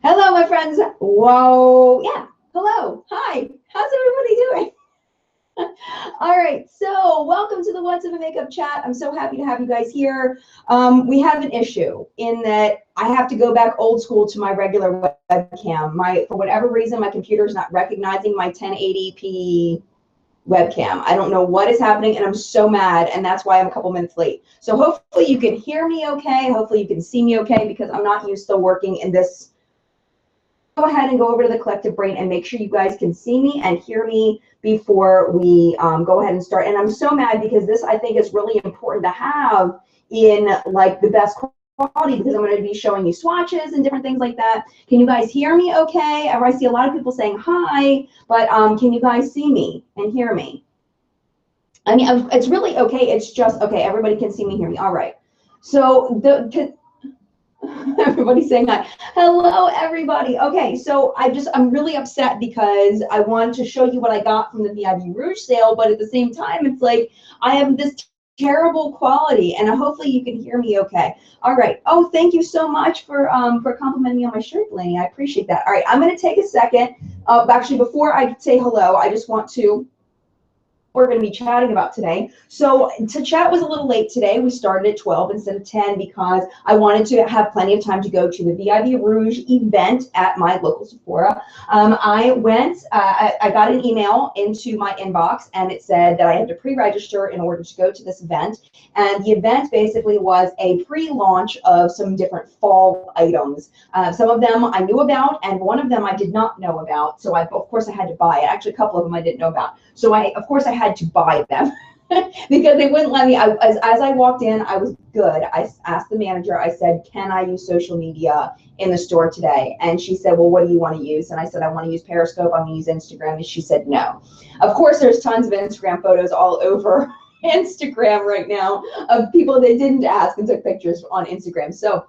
Hello, my friends. Whoa. Yeah. Hello. Hi. How's everybody doing? All right. So welcome to the What's in a Makeup chat. I'm so happy to have you guys here. We have an issue in that I have to go back old school to my regular webcam. For whatever reason, my computer is not recognizing my 1080p webcam. I don't know what is happening, and I'm so mad, and that's why I'm a couple minutes late. So hopefully you can hear me okay. Hopefully you can see me okay, because I'm not used to working in this. Go ahead and go over to the collective brain and make sure you guys can see me and hear me before we go ahead and start. And I'm so mad because this, I think, is really important to have in like the best quality, because I'm going to be showing you swatches and different things like that. Can you guys hear me okay? I see a lot of people saying hi, but can you guys see me and hear me? I mean, it's really okay. It's just, okay, everybody can see me, hear me. All right. So everybody's saying hi. Hello, everybody. Okay, so I'm really upset because I wanted to show you what I got from the VIB Rouge sale, but at the same time, it's like I have this terrible quality, and hopefully you can hear me okay. All right. Oh, thank you so much for complimenting me on my shirt, Lainey. I appreciate that. All right, I'm going to take a second. Actually, before I say hello, I just want to. We're going to be chatting about today. So to chat was a little late today. We started at 12 instead of 10 because I wanted to have plenty of time to go to the VIB Rouge event at my local Sephora. I got an email into my inbox, and it said that I had to pre-register in order to go to this event. And the event basically was a pre-launch of some different fall items. Some of them I knew about, and one of them I did not know about. So of course I had to buy it. Actually, a couple of them I didn't know about. So of course I had to buy them because they wouldn't let me. As I walked in, I was good. I asked the manager, I said, can I use social media in the store today? And she said, well, what do you want to use? And I said, I want to use Periscope. I'm going to use Instagram. And she said, no. Of course, there's tons of Instagram photos all over Instagram right now of people that didn't ask and took pictures on Instagram. So,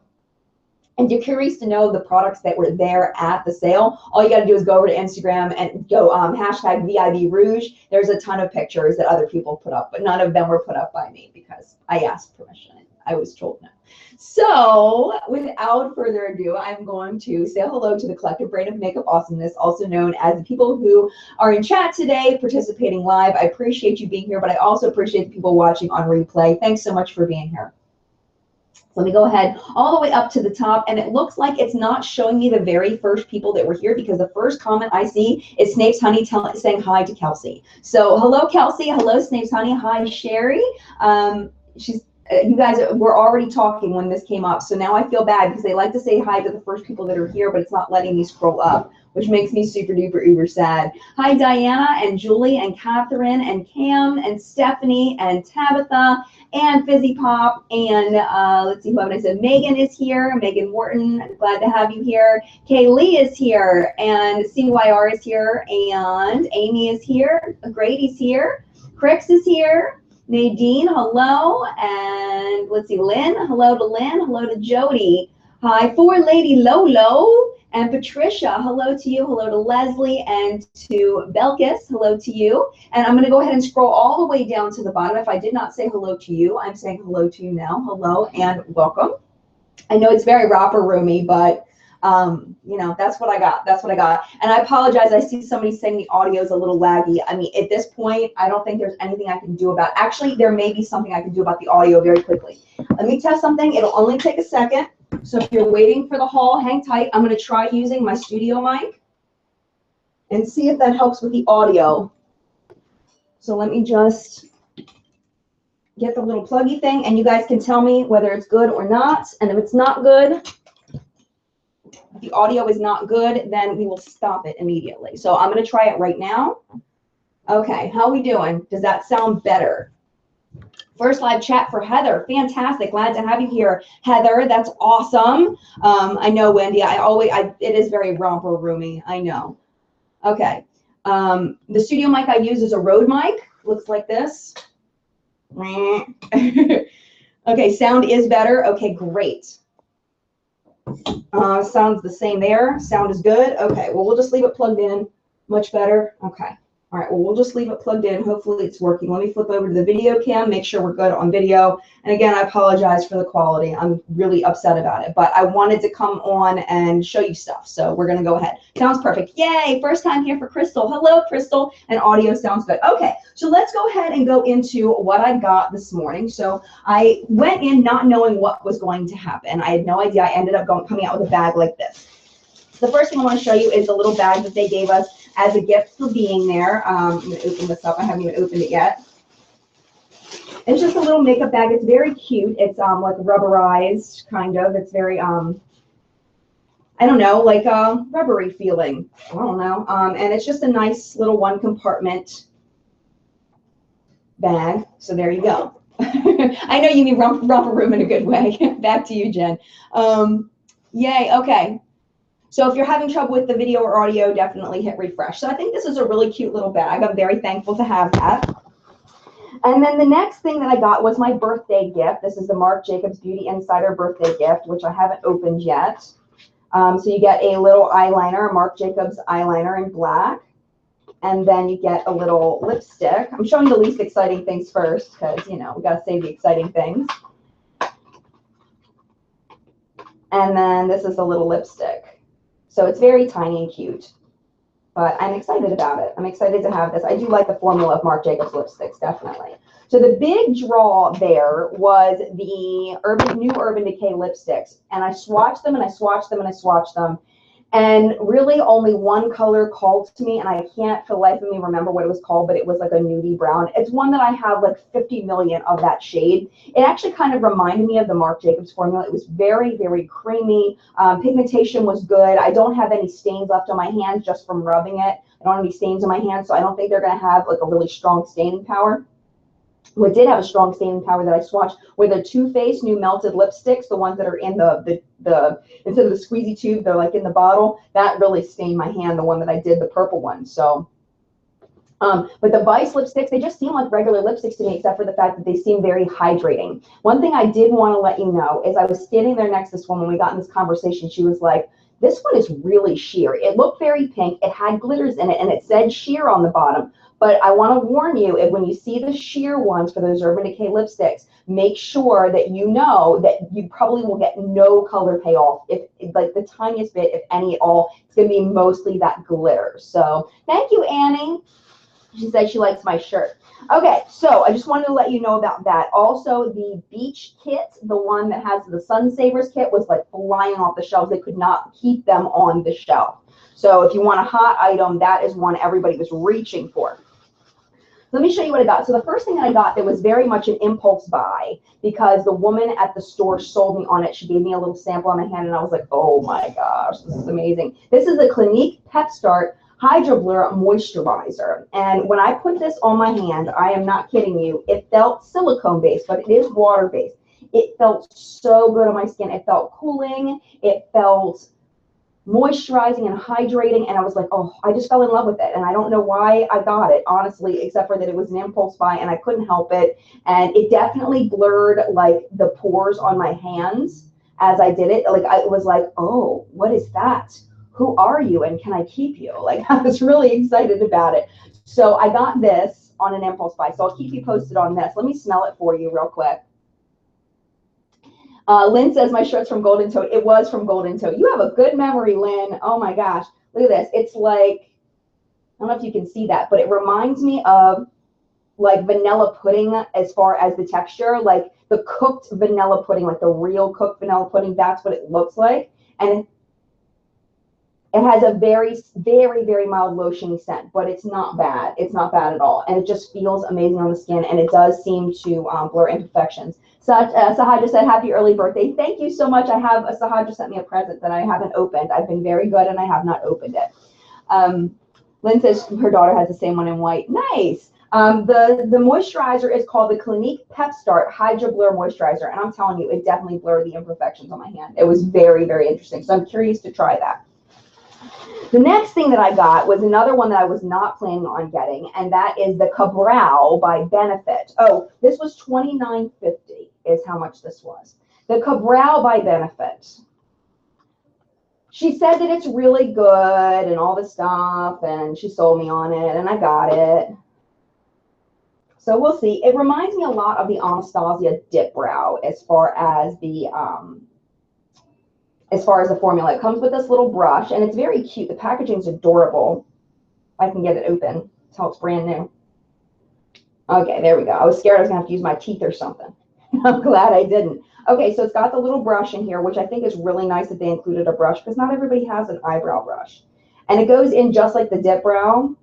and you're curious to know the products that were there at the sale, all you got to do is go over to Instagram and go hashtag VIB Rouge. There's a ton of pictures that other people put up, but none of them were put up by me because I asked permission. I was told no. So without further ado, I'm going to say hello to the collective brain of makeup awesomeness, also known as the people who are in chat today, participating live. I appreciate you being here, but I also appreciate the people watching on replay. Thanks so much for being here. Let me go ahead all the way up to the top, and it looks like it's not showing me the very first people that were here because the first comment I see is Snape's Honey saying hi to Kelsey. So hello, Kelsey. Hello, Snape's Honey. Hi, Sherry. You guys were already talking when this came up, so now I feel bad because they like to say hi to the first people that are here, but it's not letting me scroll up, which makes me super duper uber sad. Hi, Diana and Julie and Catherine and Cam and Stephanie and Tabitha and Fizzy Pop, and let's see who haven't I said. Megan is here. Megan Wharton, I'm glad to have you here. Kaylee is here, and CYR is here, and Amy is here. Grady's here. Crix is here. Nadine, hello, and let's see, Lynn, hello to Lynn, hello to Jody. Hi, for Lady Lolo, and Patricia, hello to you, hello to Leslie, and to Belkis, hello to you. And I'm going to go ahead and scroll all the way down to the bottom. If I did not say hello to you, I'm saying hello to you now. Hello and welcome. I know it's very romper roomy, but you know, that's what I got. That's what I got. And I apologize. I see somebody saying the audio is a little laggy. I mean, at this point, I don't think there's anything I can do about it. Actually, there may be something I can do about the audio very quickly. Let me test something. It'll only take a second. So if you're waiting for the haul, hang tight. I'm going to try using my studio mic and see if that helps with the audio. So let me just get the little pluggy thing, and you guys can tell me whether it's good or not. And if it's not good, if the audio is not good, then we will stop it immediately. So I'm going to try it right now. Okay, how are we doing? Does that sound better? First live chat for Heather. Fantastic. Glad to have you here, Heather. That's awesome. I know, Wendy. It is very romper roomy. I know. Okay. The studio mic I use is a Rode mic. Looks like this. Okay, sound is better. Okay, great. Sounds the same there. Sound is good. Okay, well, we'll just leave it plugged in. Much better. Okay. All right, well, we'll just leave it plugged in. Hopefully it's working. Let me flip over to the video cam, make sure we're good on video. And again, I apologize for the quality. I'm really upset about it, but I wanted to come on and show you stuff. So we're gonna go ahead. Sounds perfect. Yay, first time here for Crystal. Hello, Crystal, and audio sounds good. Okay, so let's go ahead and go into what I got this morning. So I went in not knowing what was going to happen. I had no idea. I ended up coming out with a bag like this. The first thing I want to show you is the little bag that they gave us as a gift for being there. I'm going to open this up. I haven't even opened it yet. It's just a little makeup bag. It's very cute. It's like rubberized, kind of. It's very, I don't know, like a rubbery feeling. I don't know. And it's just a nice little one compartment bag. So there you go. I know you mean romper room in a good way. Back to you, Jen. Yay. Okay. So if you're having trouble with the video or audio, definitely hit refresh. So I think this is a really cute little bag. I'm very thankful to have that. And then the next thing that I got was my birthday gift. This is the Marc Jacobs Beauty Insider birthday gift, which I haven't opened yet. So you get a little eyeliner, Marc Jacobs eyeliner in black. And then you get a little lipstick. I'm showing the least exciting things first because, you know, we got to save the exciting things. And then this is a little lipstick. So it's very tiny and cute, but I'm excited about it. I'm excited to have this. I do like the formula of Marc Jacobs lipsticks, definitely. So the big draw there was the new Urban Decay lipsticks. And I swatched them and I swatched them and I swatched them. And really only one color called to me, and I can't for the life of me remember what it was called, but it was like a nudie brown. It's one that I have like 50 million of that shade. It actually kind of reminded me of the Marc Jacobs formula. It was very, very creamy. Pigmentation was good. I don't have any stains left on my hands just from rubbing it. I don't have any stains on my hands, so I don't think they're going to have like a really strong staining power. What did have a strong staining power that I swatched were the Too Faced new melted lipsticks, the ones that are in the instead of the squeezy tube, they're like in the bottle. That really stained my hand, the one that I did, the purple one. So, but the Vice lipsticks, they just seem like regular lipsticks to me, except for the fact that they seem very hydrating. One thing I did want to let you know is I was standing there next to this woman when we got in this conversation. She was like, this one is really sheer. It looked very pink. It had glitters in it, and it said sheer on the bottom. But I want to warn you, if when you see the sheer ones for those Urban Decay lipsticks, make sure that you know that you probably will get no color payoff. If like the tiniest bit, if any at all, it's going to be mostly that glitter. So thank you, Annie. She said she likes my shirt. Okay, so I just wanted to let you know about that. Also, the beach kit, the one that has the Sun Savers kit, was like flying off the shelves. They could not keep them on the shelf. So if you want a hot item, that is one everybody was reaching for. Let me show you what I got. So the first thing that I got that was very much an impulse buy because the woman at the store sold me on it. She gave me a little sample on my hand, and I was like, oh my gosh, this is amazing. This is the Clinique Pep-Start Hydroblur Moisturizer. And when I put this on my hand, I am not kidding you, it felt silicone-based, but it is water-based. It felt so good on my skin. It felt cooling. It felt moisturizing and hydrating, and I was like, oh, I just fell in love with it, and I don't know why I got it, honestly, except for that it was an impulse buy and I couldn't help it. And it definitely blurred like the pores on my hands as I did it. Like I was like, oh, what is that? Who are you, and can I keep you? Like I was really excited about it. So I got this on an impulse buy, so I'll keep you posted on this. Let me smell it for you real quick. Lynn says my shirt's from Golden Toad. It was from Golden Toad. You have a good memory, Lynn. Oh my gosh. Look at this. It's like, I don't know if you can see that, but it reminds me of like vanilla pudding as far as the texture, like the cooked vanilla pudding, like the real cooked vanilla pudding. That's what it looks like. And it has a very, very, very mild lotiony scent, but it's not bad. It's not bad at all. And it just feels amazing on the skin, and it does seem to blur imperfections. Sahaj just said, happy early birthday. Thank you so much. Sahaj just sent me a present that I haven't opened. I've been very good, and I have not opened it. Lynn says her daughter has the same one in white. Nice. The moisturizer is called the Clinique Pep-Start Hydroblur Moisturizer, and I'm telling you, it definitely blurred the imperfections on my hand. It was very, very interesting, so I'm curious to try that. The next thing that I got was another one that I was not planning on getting, and that is the Cabral by Benefit. Oh, this was $29.50 is how much this was. The Cabral by Benefit. she said that it's really good and all this stuff, and she sold me on it, and I got it. So we'll see. It reminds me a lot of the Anastasia Dip Brow as far as the formula. It comes with this little brush, and it's very cute. The packaging's adorable. I can get it open. That's how it's brand new. Okay, there we go. I was scared I was gonna have to use my teeth or something. I'm glad I didn't. Okay, so it's got the little brush in here, which I think is really nice that they included a brush because not everybody has an eyebrow brush. And it goes in just like the Dip Brow.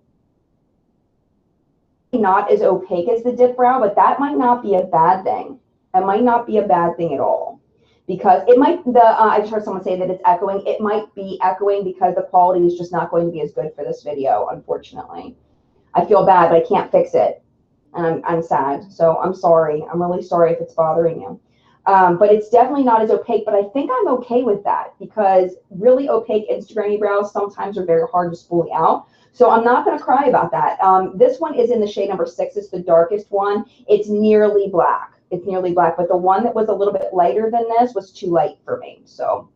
Not as opaque as the Dip Brow, but that might not be a bad thing. It might not be a bad thing at all. Because it might, I just heard someone say that it's echoing. It might be echoing because the quality is just not going to be as good for this video, unfortunately. I feel bad, but I can't fix it. And I'm sad. So I'm sorry. I'm really sorry if it's bothering you. But it's definitely not as opaque, but I think I'm okay with that because really opaque Instagram brows sometimes are very hard to spoolie out. So I'm not going to cry about that. This one is in the shade number 6. It's the darkest one. It's nearly black. It's nearly black, but the one that was a little bit lighter than this was too light for me. So,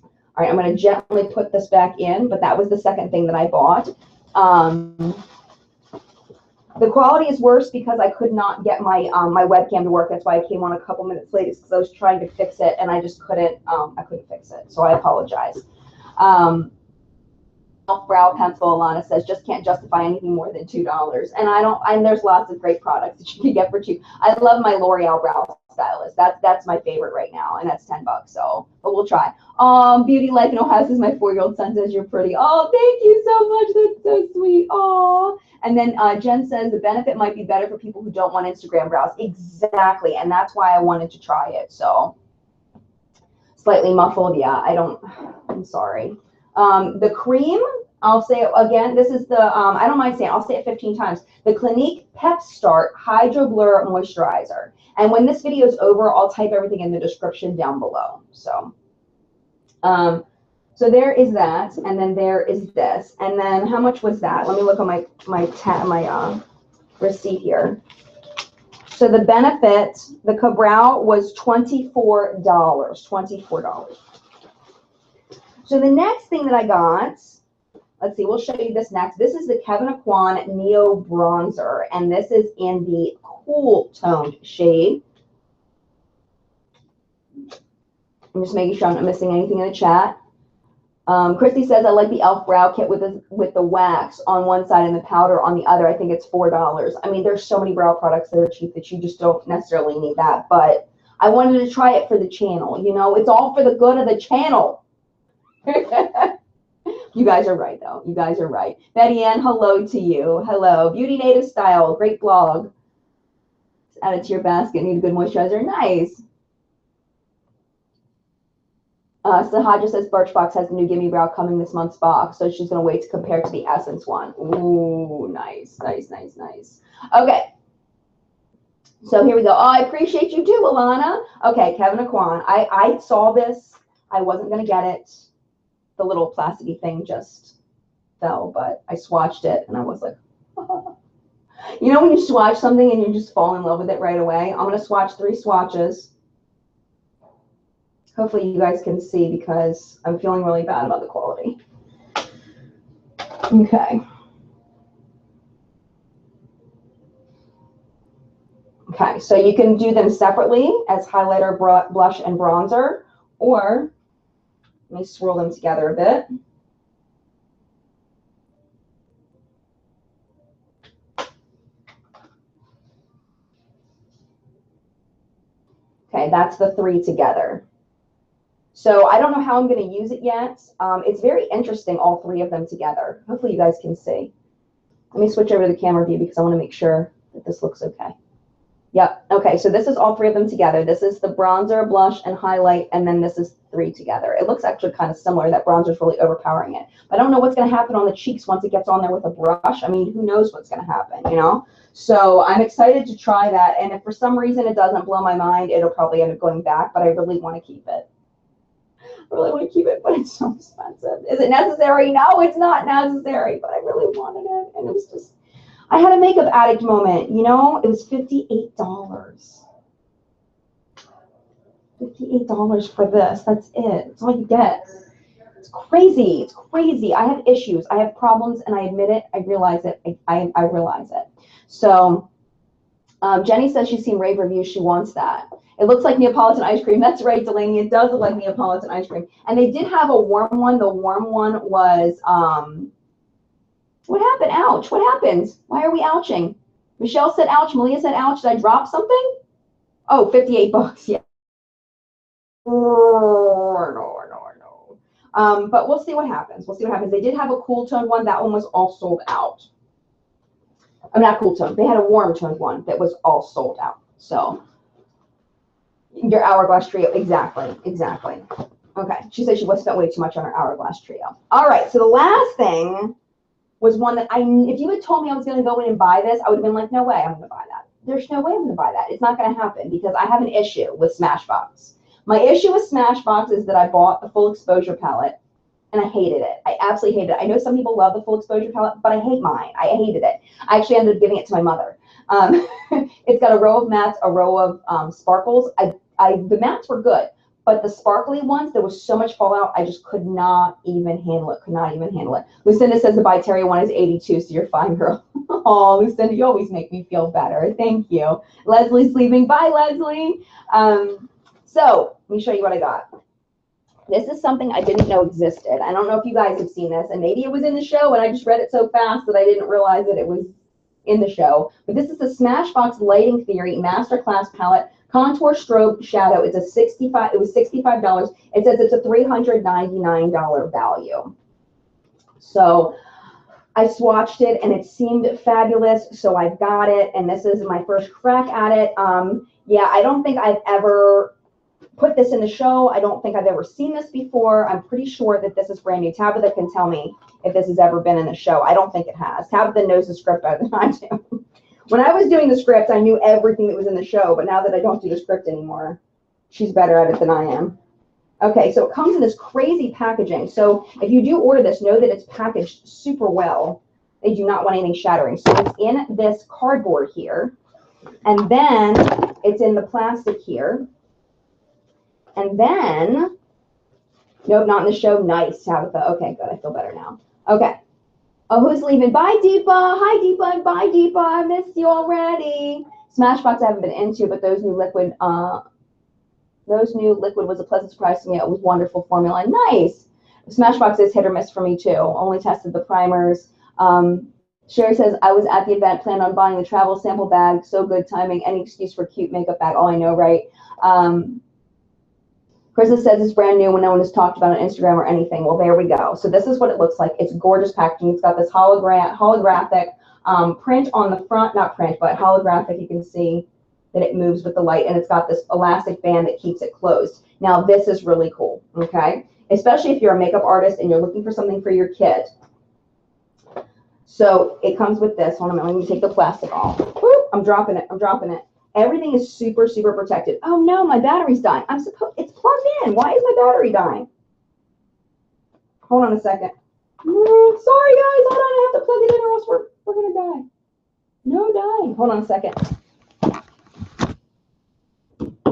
all right, I'm going to gently put this back in, but that was the second thing that I bought. The quality is worse because I could not get my my webcam to work. That's why I came on a couple minutes late because I was trying to fix it and I just couldn't. I couldn't fix it, so I apologize. Brow pencil, Alana says, just can't justify anything more than $2. And I don't. And there's lots of great products that you can get for cheap. I love my L'Oreal brow stylist. That's my favorite right now, and that's $10. So, but we'll try. Beauty Life in Ohio says my 4-year-old son says you're pretty. Oh, thank you so much. That's so sweet. Oh. And then Jen says the benefit might be better for people who don't want Instagram brows. Exactly, and that's why I wanted to try it. So, slightly muffled. Yeah, I'm sorry. The cream, I'll say it again. This is the, I don't mind saying, I'll say it 15 times. The Clinique Pep-Start Hydroblur Moisturizer. And when this video is over, I'll type everything in the description down below. So, so there is that, and then there is this. And then how much was that? Let me look on my receipt here. So the benefit, the Cabral was $24. $24. So the next thing that I got, let's see, we'll show you this next. This is the Kevyn Aucoin Neo-Bronzer, and this is in the cool toned shade. I'm just making sure I'm not missing anything in the chat. Christy says, I like the e.l.f. brow kit with the wax on one side and the powder on the other. I think it's $4. I mean, there's so many brow products that are cheap that you just don't necessarily need that, but I wanted to try it for the channel. You know, it's all for the good of the channel. You guys are right, though. You guys are right. Betty Ann, hello to you. Hello. Beauty Native Style. Great blog. Add it to your basket. Need a good moisturizer. Nice. Sahaja says Birchbox has the new Gimme Brow coming this month's box, so she's going to wait to compare to the Essence one. Ooh, nice. Nice, nice, nice. Okay. So here we go. Oh, I appreciate you too, Alana. Okay, Kevyn Aucoin. I saw this. I wasn't going to get it. The little plasticky thing just fell, but I swatched it and I was like, oh. You know when you swatch something and you just fall in love with it right away? I'm going to swatch 3 swatches. Hopefully you guys can see because I'm feeling really bad about the quality. Okay. Okay, so you can do them separately as highlighter, blush, and bronzer, or let me swirl them together a bit. Okay, that's the 3 together. So I don't know how I'm going to use it yet. It's very interesting, all 3 of them together. Hopefully you guys can see. Let me switch over to the camera view because I want to make sure that this looks okay. Yep. Okay, so this is all 3 of them together. This is the bronzer, blush, and highlight, and then this is 3 together. It looks actually kind of similar. That bronzer is really overpowering it. But I don't know what's going to happen on the cheeks once it gets on there with a brush. I mean, who knows what's going to happen, you know? So I'm excited to try that. And if for some reason it doesn't blow my mind, it'll probably end up going back, but I really want to keep it. I really want to keep it, but it's so expensive. Is it necessary? No, it's not necessary, but I really wanted it. And it was just, I had a makeup addict moment, you know? It was $58. $58 for this. That's it. That's all you get. It's crazy. It's crazy. I have issues. I have problems, and I admit it. I realize it. I realize it. So Jenny says she's seen rave reviews. She wants that. It looks like Neapolitan ice cream. That's right, Delaney. It does look like Neapolitan ice cream. And they did have a warm one. The warm one was, what happened? Ouch. What happened? Why are we ouching? Michelle said ouch. Malia said ouch. Did I drop something? Oh, 58 bucks. Yeah. No. But we'll see what happens. We'll see what happens. They did have a cool tone one. That one was all sold out. I'm not cool tone. They had a warm toned one that was all sold out. So your Hourglass Trio. Exactly. Okay. She said she was spent way too much on her Hourglass Trio. All right. So the last thing was one that if you had told me I was going to go in and buy this, I would have been like, no way I'm going to buy that. There's no way I'm going to buy that. It's not going to happen because I have an issue with Smashbox. My issue with Smashbox is that I bought the full exposure palette and I hated it. I absolutely hated it. I know some people love the full exposure palette, but I hate mine. I hated it. I actually ended up giving it to my mother. It's got a row of mattes, a row of sparkles. The mattes were good, but the sparkly ones, there was so much fallout, I just could not even handle it. Lucinda says the By Terry one is 82, so you're fine, girl. Oh, Lucinda, you always make me feel better. Thank you. Leslie's leaving. Bye, Leslie. So let me show you what I got. This is something I didn't know existed. I don't know if you guys have seen this, and maybe it was in the show, and I just read it so fast that I didn't realize that it was in the show. But this is the Smashbox Lighting Theory Masterclass Palette Contour Strobe Shadow. It was $65. It says it's a $399 value. So I swatched it and it seemed fabulous, so I've got it, and this is my first crack at it. Yeah, I don't think I've ever put this in the show. I don't think I've ever seen this before. I'm pretty sure that this is brand new. Tabitha can tell me if this has ever been in the show. I don't think it has. Tabitha knows the script better than I do. When I was doing the script, I knew everything that was in the show, but now that I don't do the script anymore, she's better at it than I am. Okay, so it comes in this crazy packaging. So if you do order this, know that it's packaged super well. They do not want anything shattering. So it's in this cardboard here, and then it's in the plastic here. And then, nope, not in the show. Nice, Tabitha. Okay, good. I feel better now. Okay. Oh, who's leaving? Bye, Deepa. Hi, Deepa. Bye, Deepa. I missed you already. Smashbox I haven't been into, but those new liquid was a pleasant surprise to me. It was wonderful formula. Nice. Smashbox is hit or miss for me too. Only tested the primers. Sherry says, I was at the event, planned on buying the travel sample bag. So good timing. Any excuse for a cute makeup bag. Oh, I know, right? Krista says it's brand new when no one has talked about it on Instagram or anything. Well, there we go. So this is what it looks like. It's gorgeous packaging. It's got this holographic print on the front, not print, but holographic. You can see that it moves with the light, and it's got this elastic band that keeps it closed. Now, this is really cool, okay? Especially if you're a makeup artist and you're looking for something for your kid. So it comes with this. Hold on a minute. Let me take the plastic off. Woo, I'm dropping it. Everything is super, super protected. Oh no, my battery's dying. It's plugged in. Why is my battery dying? Hold on a second. Sorry guys, hold on. I have to plug it in or else we're gonna die. No dying. Hold on a second.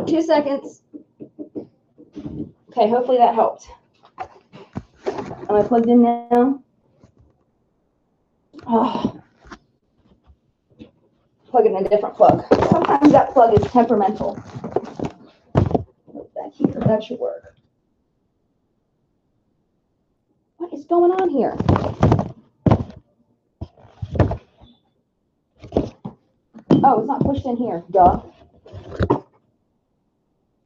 2 seconds. Okay, hopefully that helped. Am I plugged in now? Oh. Plug in a different plug. Sometimes that plug is temperamental. Put that here. That should work. What is going on here? Oh, it's not pushed in here. Duh.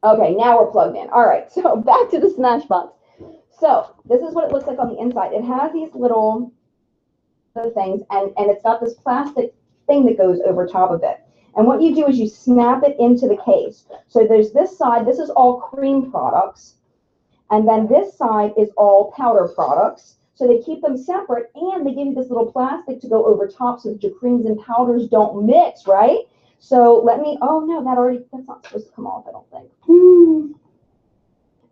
Okay, now we're plugged in. All right, so back to the Smashbox. So this is what it looks like on the inside. It has these little things, and it's got this plastic thing that goes over top of it. And what you do is you snap it into the case. So there's this side, this is all cream products, and then this side is all powder products. So they keep them separate, and they give you this little plastic to go over top so that your creams and powders don't mix, right? So let me, oh no, that's not supposed to come off, I don't think.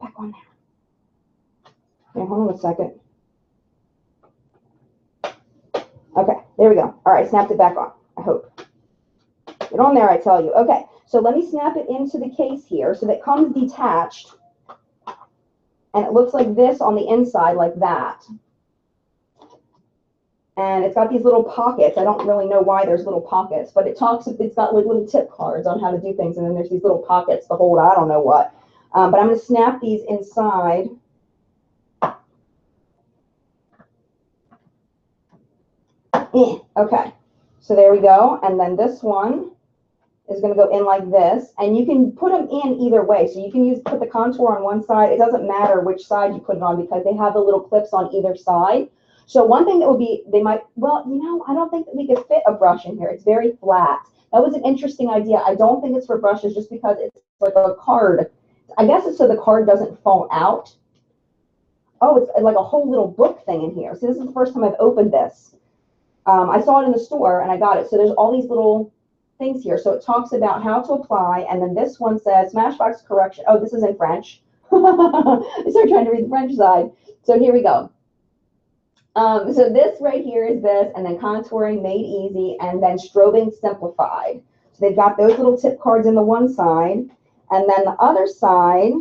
Back on there. Okay, hold on a second. Okay, there we go. All right, snapped it back on, I hope. Get on there, I tell you. Okay, so let me snap it into the case here so that it comes detached. And it looks like this on the inside, like that. And it's got these little pockets. I don't really know why there's little pockets, but it's got like little tip cards on how to do things. And then there's these little pockets to hold, I don't know what. But I'm going to snap these inside. Okay, so there we go. And then this one is going to go in like this. And you can put them in either way. So you can put the contour on one side. It doesn't matter which side you put it on because they have the little clips on either side. So one thing that would be, well, you know, I don't think that we could fit a brush in here. It's very flat. That was an interesting idea. I don't think it's for brushes just because it's like a card. I guess it's so the card doesn't fall out. Oh, it's like a whole little book thing in here. So this is the first time I've opened this. I saw it in the store and I got it. So there's all these little things here. So it talks about how to apply. And then this one says Smashbox correction. Oh, this is in French. I started trying to read the French side. So here we go. So this right here is this, and then contouring made easy, and then strobing simplified. So they've got those little tip cards in the one side, and then the other side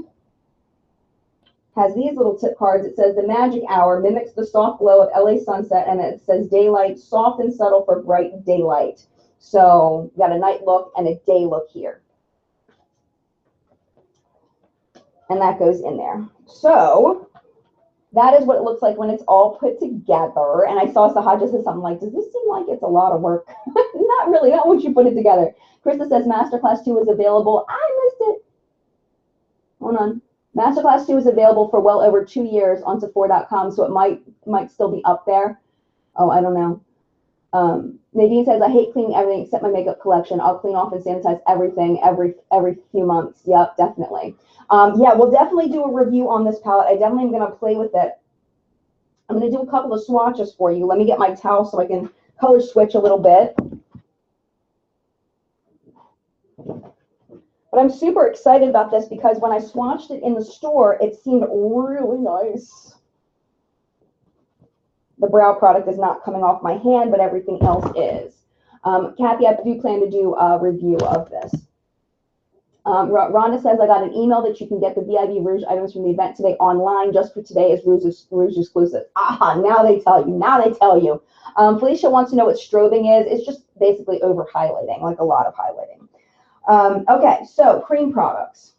has these little tip cards. It says the magic hour mimics the soft glow of LA sunset, and it says daylight, soft and subtle for bright daylight. So you got a night look and a day look here. And that goes in there. So that is what it looks like when it's all put together. And I saw Sahaja say something like, does this seem like it's a lot of work? Not really, not once you put it together. Krista says Masterclass 2 is available. I missed it. Hold on. Masterclass 2 is available for well over 2 years on Sephora.com, so it might still be up there. Oh, I don't know. Nadine says, I hate cleaning everything except my makeup collection. I'll clean off and sanitize everything every few months. Yep, definitely. Yeah, we'll definitely do a review on this palette. I definitely am going to play with it. I'm going to do a couple of swatches for you. Let me get my towel so I can color switch a little bit. But I'm super excited about this because when I swatched it in the store, it seemed really nice. The brow product is not coming off my hand, but everything else is. Kathy, I do plan to do a review of this. Rhonda says, I got an email that you can get the VIB Rouge items from the event today online just for today as Rouge exclusive. Aha, now they tell you. Now they tell you. Felicia wants to know what strobing is. It's just basically over highlighting, like a lot of highlighting. Okay, so cream products.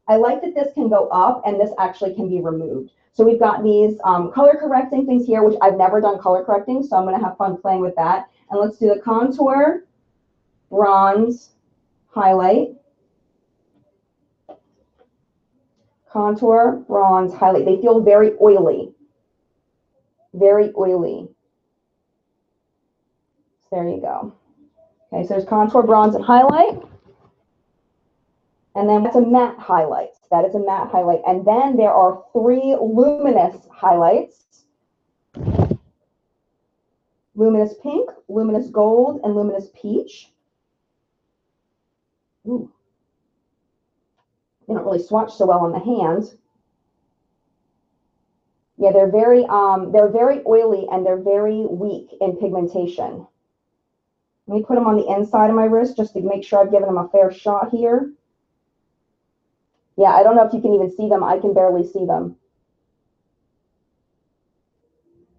I like that this can go up and this actually can be removed. So we've got these color correcting things here, which I've never done color correcting, so I'm going to have fun playing with that. And let's do the contour, bronze, highlight. Contour, bronze, highlight. They feel very oily. Very oily. So there you go. Okay, so there's contour, bronze, and highlight. And then that's a matte highlight. That is a matte highlight. And then there are 3 luminous highlights. Luminous pink, luminous gold, and luminous peach. Ooh. They don't really swatch so well on the hands. Yeah, they're very oily and they're very weak in pigmentation. Let me put them on the inside of my wrist just to make sure I've given them a fair shot here. Yeah, I don't know if you can even see them. I can barely see them.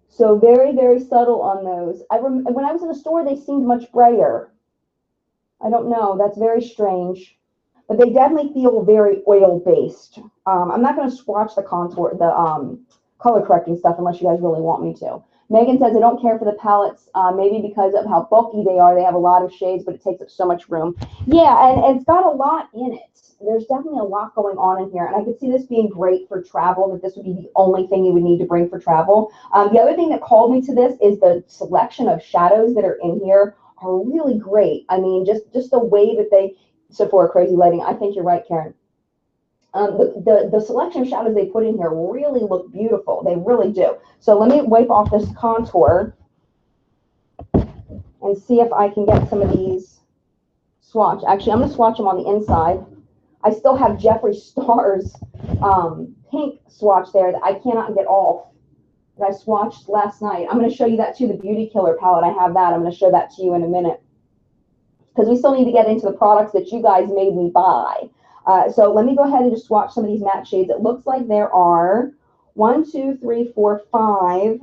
So very, very subtle on those. When I was in the store, they seemed much brighter. I don't know. That's very strange. But they definitely feel very oil-based. I'm not going to swatch the contour, the color correcting stuff unless you guys really want me to. Megan says, I don't care for the palettes, maybe because of how bulky they are. They have a lot of shades, but it takes up so much room. Yeah, and it's got a lot in it. There's definitely a lot going on in here. And I could see this being great for travel, that this would be the only thing you would need to bring for travel. The other thing that called me to this is the selection of shadows that are in here are really great. I mean, just the way that they, Sephora crazy lighting. I think you're right, Karen. The selection of shadows they put in here really look beautiful. They really do. So let me wipe off this contour and see if I can get some of these swatch. Actually, I'm going to swatch them on the inside. I still have Jeffree Star's pink swatch there that I cannot get off, that I swatched last night. I'm going to show you that too, the Beauty Killer palette. I have that. I'm going to show that to you in a minute, because we still need to get into the products that you guys made me buy. So let me go ahead and just swatch some of these matte shades. It looks like there are 1, 2, 3, 4, 5,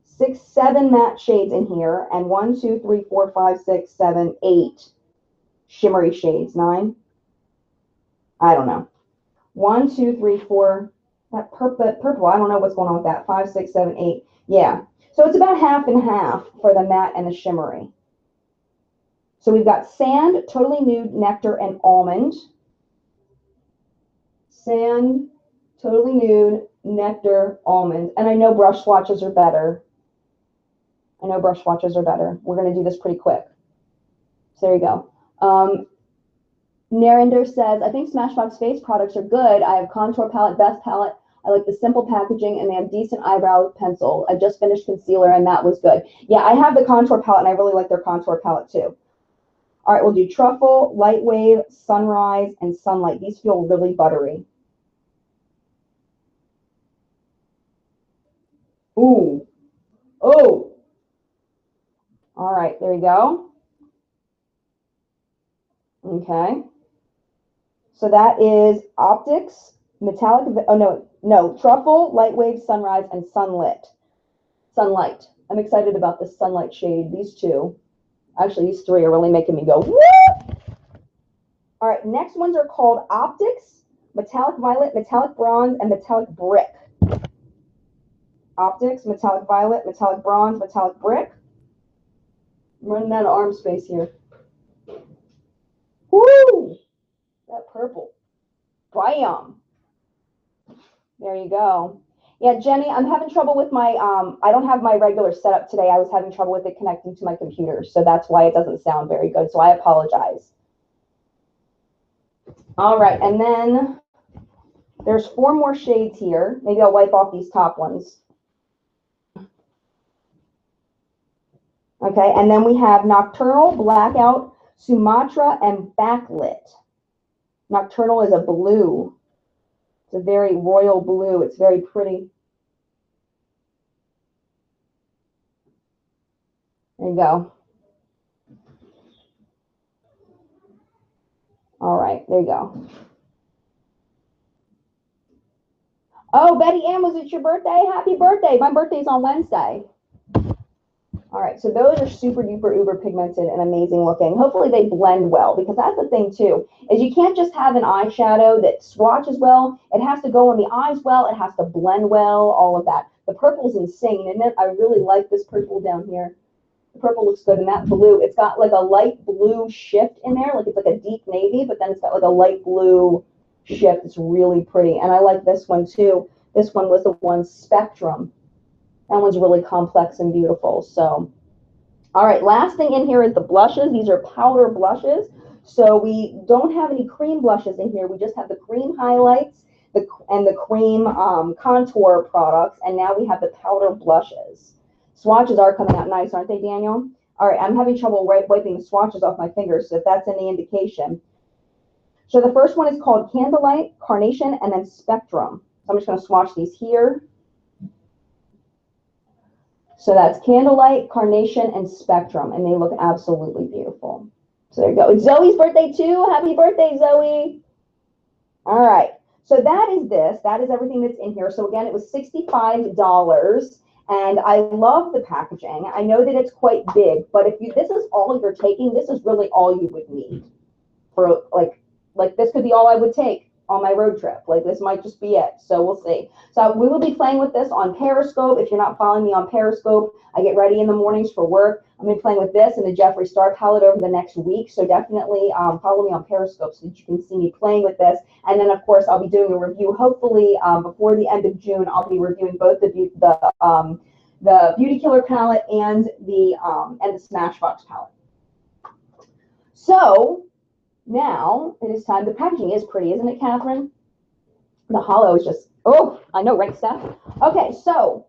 6, 7 matte shades in here, and 1, 2, 3, 4, 5, 6, 7, 8 shimmery shades. 9? I don't know. 1, 2, 3, 4. That purple, I don't know what's going on with that. 5, 6, 7, 8. Yeah. So it's about half and half for the matte and the shimmery. So we've got Sand, Totally Nude, Nectar, and Almond. Sand, Totally Nude, Nectar, Almond. And I know brush swatches are better. I know brush swatches are better. We're going to do this pretty quick. So there you go. Narinder says, I think Smashbox face products are good. I have contour palette, best palette. I like the simple packaging, and they have decent eyebrow pencil. I just finished concealer, and that was good. Yeah, I have the contour palette, and I really like their contour palette, too. All right, we'll do Truffle, Light Wave, Sunrise, and Sunlight. These feel really buttery. Ooh. Oh. All right, there you go. Okay. So that is Optics, Metallic, oh no, Truffle, Light Wave, Sunrise, and Sunlight. I'm excited about this Sunlight shade, these two. Actually, these three are really making me go, woo! All right, next ones are called Optics, Metallic Violet, Metallic Bronze, and Metallic Brick. Optics, Metallic Violet, Metallic Bronze, Metallic Brick. I'm running out of arm space here. Woo! That purple. Bam! There you go. Yeah, Jenny, I'm having trouble with my, I don't have my regular setup today. I was having trouble with it connecting to my computer, so that's why it doesn't sound very good, so I apologize. All right, and then there's 4 more shades here. Maybe I'll wipe off these top ones. Okay, and then we have Nocturnal, Blackout, Sumatra, and Backlit. Nocturnal is a blue. It's a very royal blue. It's very pretty. There you go. All right, there you go. Oh, Betty Ann, was it your birthday? Happy birthday. My birthday's on Wednesday. All right, so those are super duper uber pigmented and amazing looking. Hopefully they blend well, because that's the thing too, is you can't just have an eyeshadow that swatches well. It has to go on the eyes well. It has to blend well, all of that. The purple is insane, isn't it? I really like this purple down here. The purple looks good, and that blue, it's got like a light blue shift in there, like it's like a deep navy, but then it's got like a light blue shift. It's really pretty, and I like this one too. This one was the one Spectrum. That one's really complex and beautiful. So, all right, last thing in here is the blushes. These are powder blushes. So we don't have any cream blushes in here. We just have the cream highlights and the cream contour products, and now we have the powder blushes. Swatches are coming out nice, aren't they, Daniel? All right, I'm having trouble wiping the swatches off my fingers, so if that's any indication. So the first one is called Candlelight, Carnation, and then Spectrum. So I'm just going to swatch these here. So that's Candlelight, Carnation, and Spectrum, and they look absolutely beautiful. So there you go. It's Zoe's birthday too. Happy birthday, Zoe. All right. So that is this. That is everything that's in here. So again, it was $65, and I love the packaging. I know that it's quite big, but if this is all you're taking, this is really all you would need for like this could be all I would take on my road trip. Like this might just be it. So we'll see. So we will be playing with this on Periscope. If you're not following me on Periscope, I get ready in the mornings for work. I'm going to be playing with this and the Jeffree Star palette over the next week. So definitely follow me on Periscope so that you can see me playing with this. And then of course I'll be doing a review. Hopefully before the end of June, I'll be reviewing both the Beauty Killer palette and the Smashbox palette. So now it is time. The packaging is pretty, isn't it, Catherine? The hollow is just, oh, I know, right, Steph? Okay, so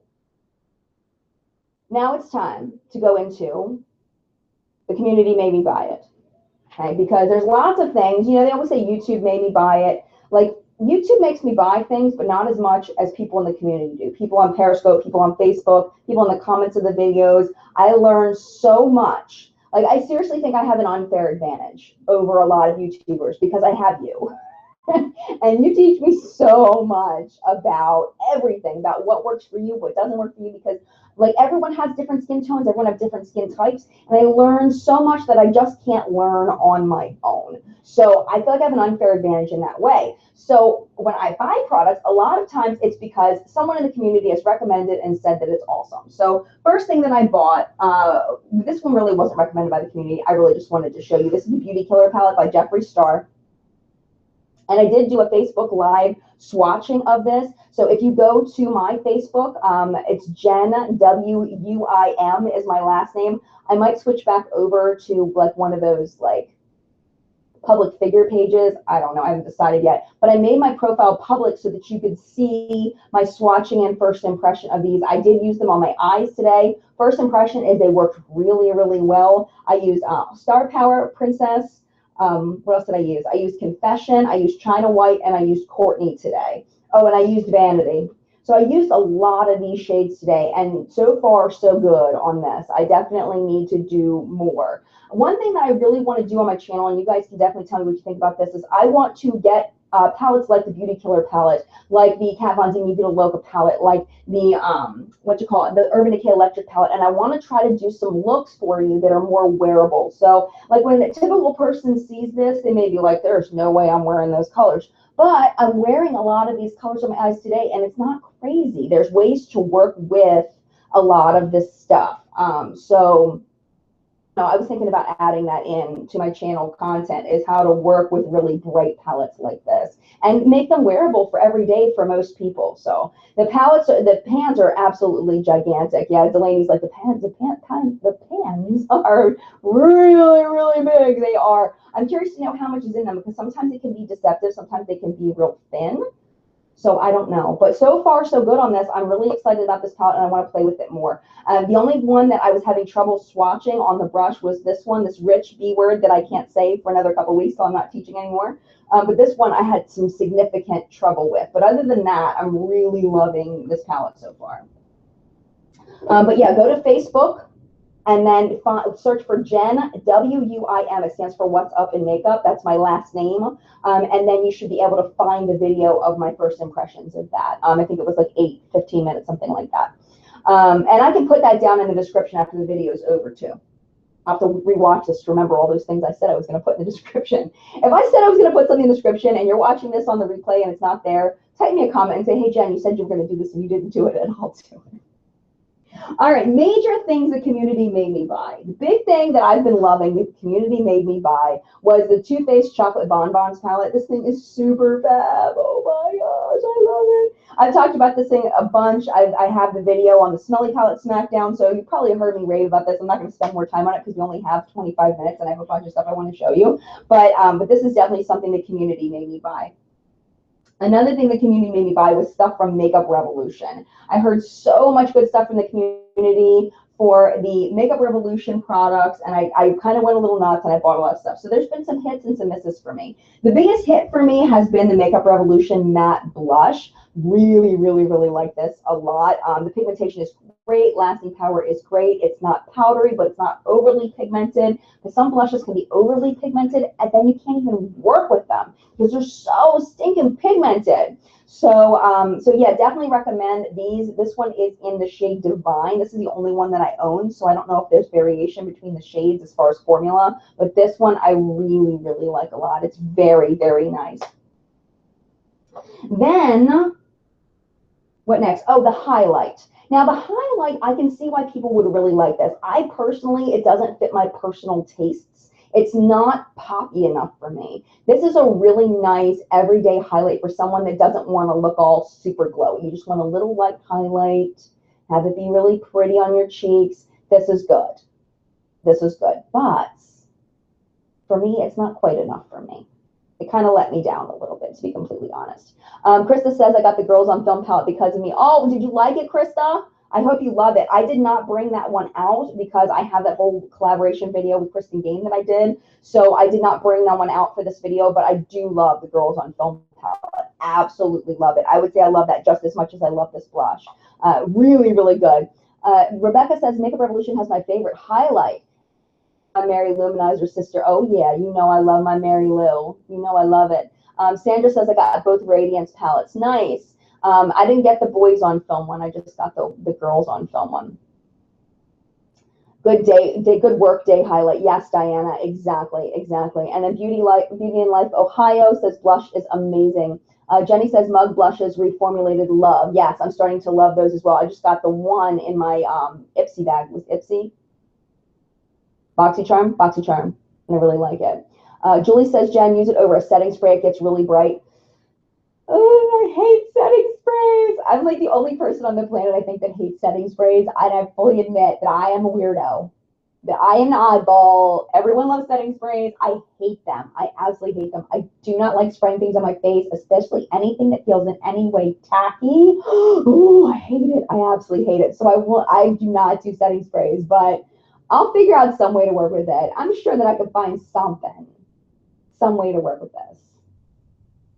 now it's time to go into the community made me buy it. Okay, because there's lots of things, you know, they always say YouTube made me buy it. Like, YouTube makes me buy things, but not as much as people in the community do. People on Periscope, people on Facebook, people in the comments of the videos. I learn so much. Like, I seriously think I have an unfair advantage over a lot of YouTubers because I have you. And you teach me so much about everything, about what works for you, what doesn't work for you, because like everyone has different skin tones, everyone has different skin types, and I learn so much that I just can't learn on my own. So I feel like I have an unfair advantage in that way. So when I buy products, a lot of times it's because someone in the community has recommended and said that it's awesome. So first thing that I bought, this one really wasn't recommended by the community. I really just wanted to show you. This is the Beauty Killer palette by Jeffree Star. And I did do a Facebook Live swatching of this. So if you go to my Facebook, it's Jen, WUIM is my last name. I might switch back over to like one of those like public figure pages. I don't know, I haven't decided yet. But I made my profile public so that you could see my swatching and first impression of these. I did use them on my eyes today. First impression is they worked really, really well. I used Star Power, Princess. What else did I use? I used Confession, I used China White, and I used Courtney today. Oh, and I used Vanity. So I used a lot of these shades today, and so far, so good on this. I definitely need to do more. One thing that I really want to do on my channel, and you guys can definitely tell me what you think about this, is I want to get palettes like the Beauty Killer palette, like the Kat Von D Vita Loca palette, like the, the Urban Decay Electric palette, and I want to try to do some looks for you that are more wearable. So like when a typical person sees this, they may be like, there's no way I'm wearing those colors. But I'm wearing a lot of these colors on my eyes today, and it's not crazy. There's ways to work with a lot of this stuff. No, I was thinking about adding that in to my channel content, is how to work with really bright palettes like this and make them wearable for every day for most people. So the palettes, the pans are absolutely gigantic. Yeah, Delaney's like, the pans are really, really big. They are. I'm curious to know how much is in them, because sometimes it can be deceptive. Sometimes they can be real thin. So I don't know, but so far so good on this. I'm really excited about this palette, and I want to play with it more. The only one that I was having trouble swatching on the brush was this one, this rich B word that I can't say for another couple weeks, so I'm not teaching anymore. But this one I had some significant trouble with. But other than that, I'm really loving this palette so far. But yeah, go to Facebook. And then search for Jen, WUIM. It stands for What's Up in Makeup. That's my last name. And then you should be able to find a video of my first impressions of that. I think it was like 15 minutes, something like that. And I can put that down in the description after the video is over too. I'll have to rewatch this to remember all those things I said I was going to put in the description. If I said I was going to put something in the description and you're watching this on the replay and it's not there, type me a comment and say, hey, Jen, you said you were going to do this and you didn't do it, and I'll do it. All right, major things the community made me buy. The big thing that I've been loving, the community made me buy, was the Too Faced Chocolate Bonbons palette. This thing is super fab. Oh my gosh, I love it. I've talked about this thing a bunch. I have the video on the Smelly Palette Smackdown, so you probably heard me rave about this. I'm not going to spend more time on it because we only have 25 minutes and I have a bunch of stuff I want to show you. But this is definitely something the community made me buy. Another thing the community made me buy was stuff from Makeup Revolution. I heard so much good stuff from the community for the Makeup Revolution products, and I kind of went a little nuts and I bought a lot of stuff. So there's been some hits and some misses for me. The biggest hit for me has been the Makeup Revolution Matte Blush. Really, really, really like this a lot. The pigmentation is great. Lasting power is great. It's not powdery, but it's not overly pigmented. But some blushes can be overly pigmented, and then you can't even work with them because they're so stinking pigmented. So yeah, definitely recommend these. This one is in the shade Divine. This is the only one that I own, so I don't know if there's variation between the shades as far as formula, but this one I really, really like a lot. It's very, very nice. Then, what next? Oh, the highlight. Now, the highlight, I can see why people would really like this. I personally, it doesn't fit my personal tastes. It's not poppy enough for me. This is a really nice everyday highlight for someone that doesn't want to look all super glowy. You just want a little light highlight, have it be really pretty on your cheeks. This is good. This is good. But for me, it's not quite enough for me. It kind of let me down a little bit, to be completely honest. Krista says, I got the Girls on Film palette because of me. Oh, did you like it, Krista? I hope you love it. I did not bring that one out because I have that whole collaboration video with Kristen Game that I did. So I did not bring that one out for this video, but I do love the Girls on Film palette. Absolutely love it. I would say I love that just as much as I love this blush. Really, really good. Rebecca says, Makeup Revolution has my favorite highlight. My Mary Luminizer sister. Oh, yeah, you know I love my Mary Lou. You know I love it. Sandra says I got both Radiance palettes. Nice. I didn't get the boys on film one. I just got the girls on film one. Good good work day highlight. Yes, Diana, exactly. And then Beauty and Life Ohio says blush is amazing. Jenny says mug blushes reformulated love. Yes, I'm starting to love those as well. I just got the one in my Ipsy bag. Was Ipsy? BoxyCharm? BoxyCharm. And I really like it. Julie says, Jen, use it over a setting spray. It gets really bright. Oh, I hate setting sprays. I'm like the only person on the planet I think that hates setting sprays. And I fully admit that I am a weirdo. That I am an oddball. Everyone loves setting sprays. I hate them. I absolutely hate them. I do not like spraying things on my face, especially anything that feels in any way tacky. Oh, I hate it. I absolutely hate it. So I do not do setting sprays, but I'll figure out some way to work with it. I'm sure that I could find some way to work with this.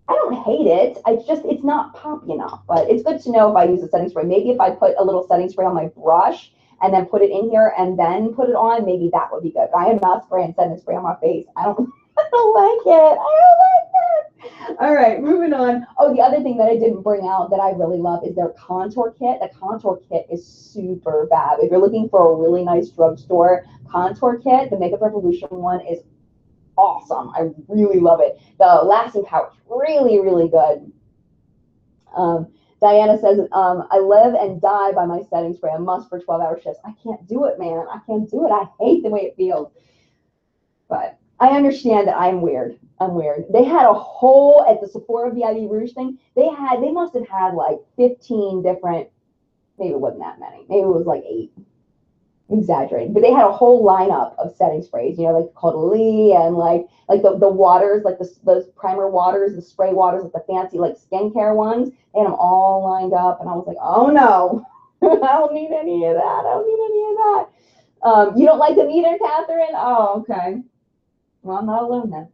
I don't hate it. It's not poppy enough, but it's good to know if I use a setting spray. Maybe if I put a little setting spray on my brush and then put it in here and then put it on, maybe that would be good. But I am not spraying setting spray on my face. I don't like it. All right, moving on. Oh, the other thing that I didn't bring out that I really love is their contour kit. The contour kit is super fab. If you're looking for a really nice drugstore contour kit, the Makeup Revolution one is awesome. I really love it. The lasting power is really, really good. Diana says, I live and die by my setting spray. A must for 12-hour shifts. I can't do it, man. I can't do it. I hate the way it feels. But I understand that I'm weird. I'm weird. They had a whole, at the Sephora VIB Rouge thing, they must have had like 15 different, maybe it wasn't that many. Maybe it was like 8. Exaggerating, but they had a whole lineup of setting sprays, you know, like Caudalie and like the waters, like those primer waters, the spray waters, like the fancy like skincare ones. They had them all lined up, and I was like, oh no, I don't need any of that. I don't need any of that. You don't like them either, Catherine? Oh, okay. Well, I'm not alone then.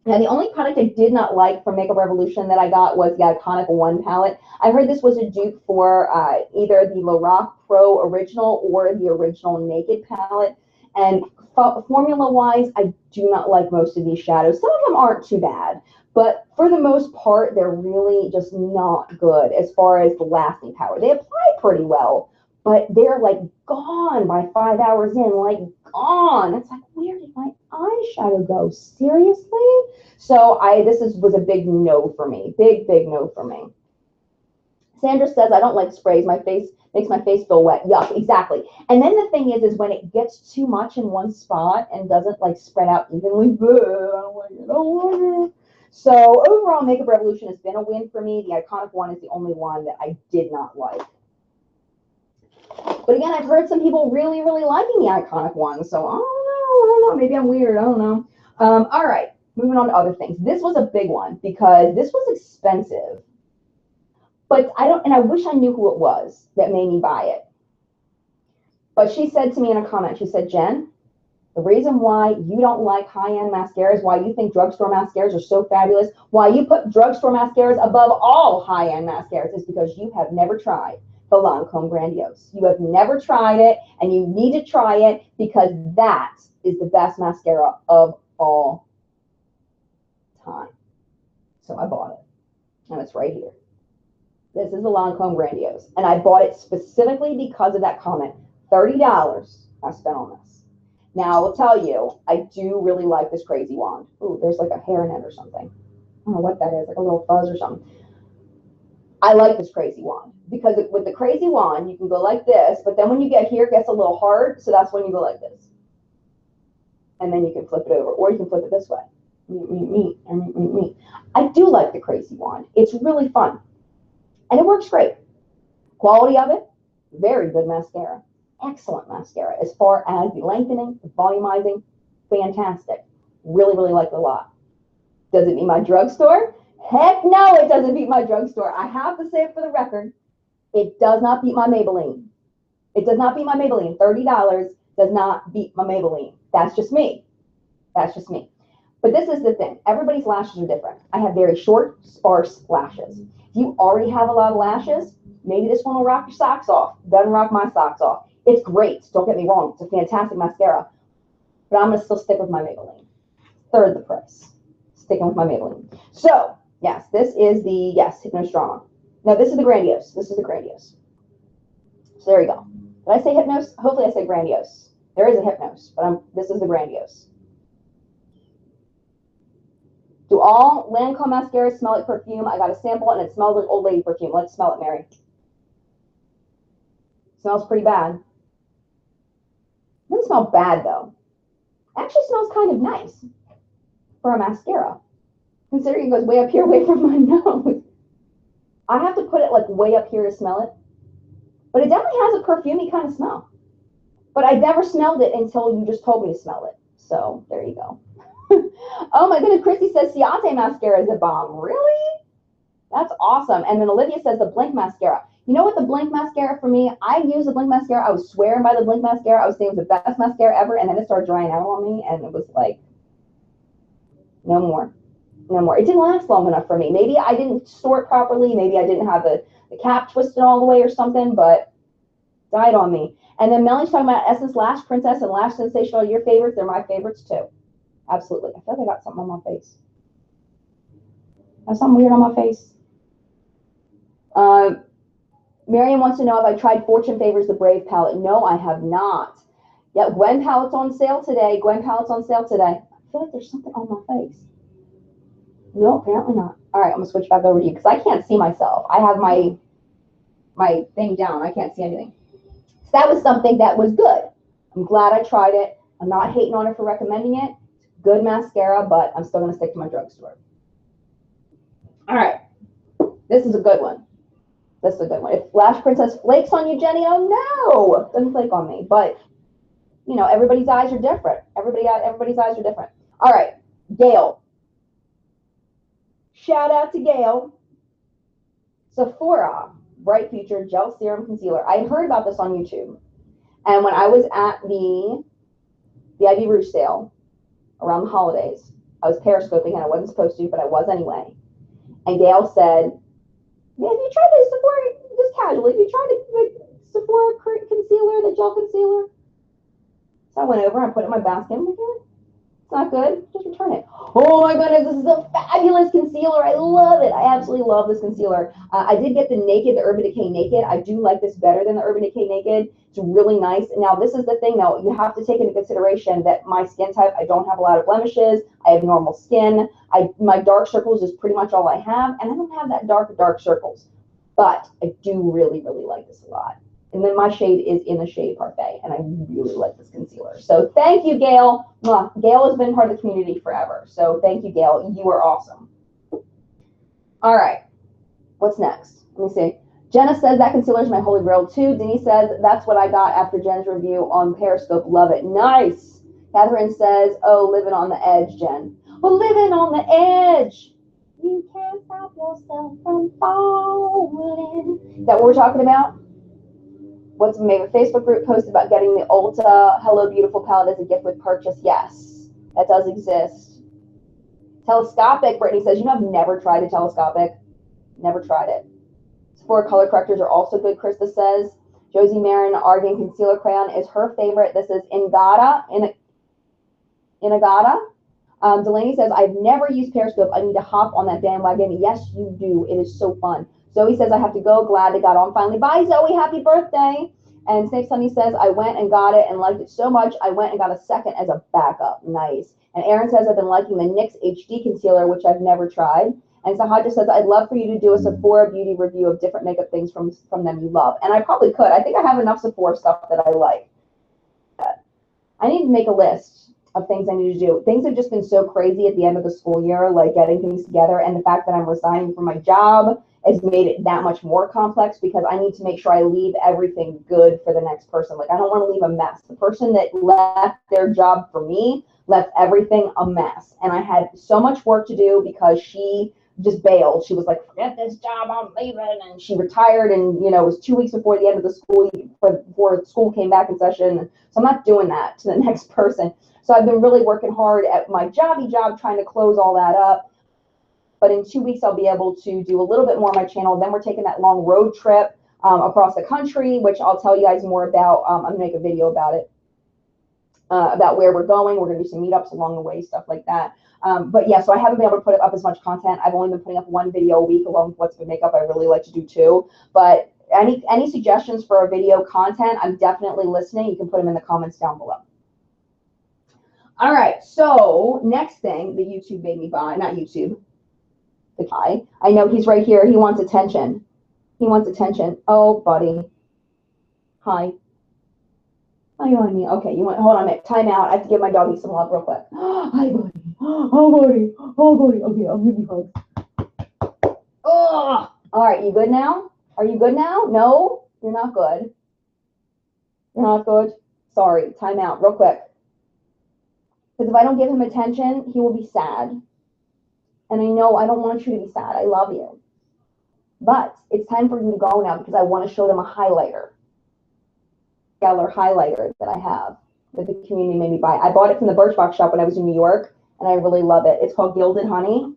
Now, the only product I did not like from Makeup Revolution that I got was the Iconic One palette. I heard this was a dupe for either the Lorac Pro Original or the Original Naked palette. And formula-wise, I do not like most of these shadows. Some of them aren't too bad, but for the most part, they're really just not good as far as the lasting power. They apply pretty well, but they're like gone by 5 hours in, like gone. It's like, where did my eyeshadow go? Seriously? So was a big no for me. Big no for me. Sandra says, I don't like sprays. My face makes my face feel wet. Yuck, exactly. And then the thing is when it gets too much in one spot and doesn't like spread out evenly, I don't like it. I don't like it. So overall, Makeup Revolution has been a win for me. The Iconic One is the only one that I did not like. But again, I've heard some people really, really liking the Iconic One. So I don't know. Maybe I'm weird. I don't know. All right, moving on to other things. This was a big one because this was expensive. But I wish I knew who it was that made me buy it. But she said to me in a comment, she said, Jen, the reason why you don't like high-end mascaras, why you think drugstore mascaras are so fabulous, why you put drugstore mascaras above all high-end mascaras is because you have never tried the Lancome Grandiose. You have never tried it, and you need to try it because that is the best mascara of all time. So I bought it, and it's right here. This is the Lancome Grandiose, and I bought it specifically because of that comment. $30 I spent on this. Now, I will tell you, I do really like this crazy wand. Ooh, there's like a hair in it or something. I don't know what that is, like a little fuzz or something. I like this crazy wand because with the crazy wand, you can go like this, but then when you get here, it gets a little hard, so that's when you go like this. And then you can flip it over, or you can flip it this way. I do like the crazy wand. It's really fun. And it works great. Quality of it, very good mascara. Excellent mascara. As far as the lengthening, the volumizing, fantastic. Really, really like it a lot. Does it beat my drugstore? Heck no, it doesn't beat my drugstore. I have to say it for the record. It does not beat my Maybelline. It does not beat my Maybelline. $30 does not beat my Maybelline. That's just me. That's just me. But this is the thing. Everybody's lashes are different. I have very short, sparse lashes. If you already have a lot of lashes, maybe this one will rock your socks off. Doesn't rock my socks off. It's great. Don't get me wrong. It's a fantastic mascara. But I'm going to still stick with my Maybelline. Third the price. sticking with my Maybelline. So, yes, this is the, yes, Hypnos-Drama. No, this is the Grandiose. This is the Grandiose. So there you go. Did I say Hypnos? Hopefully I said Grandiose. There is a Hypnos, but this is the Grandiose. Do all Lancome mascaras smell like perfume? I got a sample and it smells like old lady perfume. Let's smell it, Mary. Smells pretty bad. Doesn't smell bad though. Actually smells kind of nice for a mascara. Considering it goes way up here, away from my nose. I have to put it like way up here to smell it. But it definitely has a perfumey kind of smell. But I never smelled it until you just told me to smell it. So there you go. Oh my goodness, Christy says Ciate mascara is a bomb. Really? That's awesome. And then Olivia says the Blink mascara. You know what, the Blink mascara for me, I used the Blink mascara. I was swearing by the Blink mascara. I was saying it was the best mascara ever. And then it started drying out on me. And it was like, no more. No more. It didn't last long enough for me. Maybe I didn't store it properly. Maybe I didn't have the cap twisted all the way or something. But died on me. And then Melanie's talking about Essence Lash Princess and Lash Sensational. Your favorites. They're my favorites too. Absolutely. I feel like I got something on my face. I have something weird on my face. Miriam wants to know if I tried Fortune Favors the Brave palette. No, I have not. Yeah, Gwen palette's on sale today. Gwen palette's on sale today. I feel like there's something on my face. No, apparently not. All right, I'm going to switch back over to you because I can't see myself. I have my thing down. I can't see anything. So that was something that was good. I'm glad I tried it. I'm not hating on it for recommending it. Good mascara, but I'm still going to stick to my drugstore. All right. This is a good one. This is a good one. If Lash Princess flakes on you, Jenny, oh no, doesn't flake on me. But, you know, everybody's eyes are different. Everybody's eyes are different. All right, Gail. Shout out to Gail. Sephora Bright Future Gel Serum Concealer. I had heard about this on YouTube. And when I was at the VIB Rouge sale around the holidays, I was periscoping and I wasn't supposed to, but I was anyway. And Gail said, yeah, have you tried the Sephora, just casually, have you tried the Sephora concealer, the gel concealer? So I went over and put it in my basket. I'm like, yeah, it's not good. Just return it. Oh my goodness, this is a fabulous concealer. I love it. I absolutely love this concealer. I did get the Naked, the Urban Decay Naked. I do like this better than the Urban Decay Naked. It's really nice. Now, this is the thing, though. You have to take into consideration that my skin type, I don't have a lot of blemishes. I have normal skin. My dark circles is pretty much all I have, and I don't have that dark circles. But I do really, really like this a lot. And then my shade is in the shade Parfait, and I really like this concealer. So thank you, Gail. Gail has been part of the community forever. So thank you, Gail. You are awesome. All right. What's next? Let me see. Jenna says that concealer is my holy grail too. Denise says that's what I got after Jen's review on Periscope. Love it. Nice. Catherine says, oh, living on the edge, Jen. Well, living on the edge. You can't stop yourself from falling. Is that what we're talking about? What's my favorite Facebook group post about getting the Ulta Hello Beautiful palette as a gift with purchase? Yes, that does exist. Telescopic, Brittany says, you know, I've never tried a telescopic. Never tried it. Sephora color correctors are also good, Krista says. Josie Marin Argan Concealer Crayon is her favorite. This is Inagata. Delaney says, I've never used Periscope. I need to hop on that bandwagon. Yes, you do. It is so fun. Zoe says, I have to go. Glad it got on finally. Bye, Zoe. Happy birthday. And Snape Sunny says, I went and got it and liked it so much, I went and got a second as a backup. Nice. And Erin says, I've been liking the NYX HD concealer, which I've never tried. And Sahaja says, I'd love for you to do a Sephora beauty review of different makeup things from them you love. And I probably could. I think I have enough Sephora stuff that I like. I need to make a list of things I need to do. Things have just been so crazy at the end of the school year, like getting things together. And the fact that I'm resigning from my job has made it that much more complex because I need to make sure I leave everything good for the next person. Like, I don't want to leave a mess. The person that left their job for me left everything a mess. And I had so much work to do because she just bailed. She was like, forget this job, I'm leaving. And she retired, and, you know, it was 2 weeks before the end of the school, before school came back in session. So I'm not doing that to the next person. So I've been really working hard at my job trying to close all that up. But in 2 weeks, I'll be able to do a little bit more on my channel. Then we're taking that long road trip across the country, which I'll tell you guys more about. I'm going to make a video about it. about where we're going. We're going to do some meetups along the way, stuff like that. But yeah, so I haven't been able to put up as much content. I've only been putting up one video a week along with What's Good Makeup. I really like to do two. But any suggestions for a video content, I'm definitely listening. You can put them in the comments down below. All right, so next thing that YouTube made me buy, not YouTube, the guy. I know he's right here. He wants attention. He wants attention. Oh, buddy. Hi. Oh, you want me? Okay, you want, hold on a minute. Time out. I have to give my doggy some love real quick. Hi, buddy. Oh, buddy. Oh, buddy. Okay, I'll give you hugs. Oh, all right, you good now? Are you good now? No, you're not good. You're not good? Sorry, time out real quick. Because if I don't give him attention, he will be sad. And I know I don't want you to be sad. I love you. But it's time for you to go now because I want to show them a highlighter. Highlighter that I have that the community made me buy. I bought it from the Birchbox shop when I was in New York, and I really love it. It's called Gilded Honey,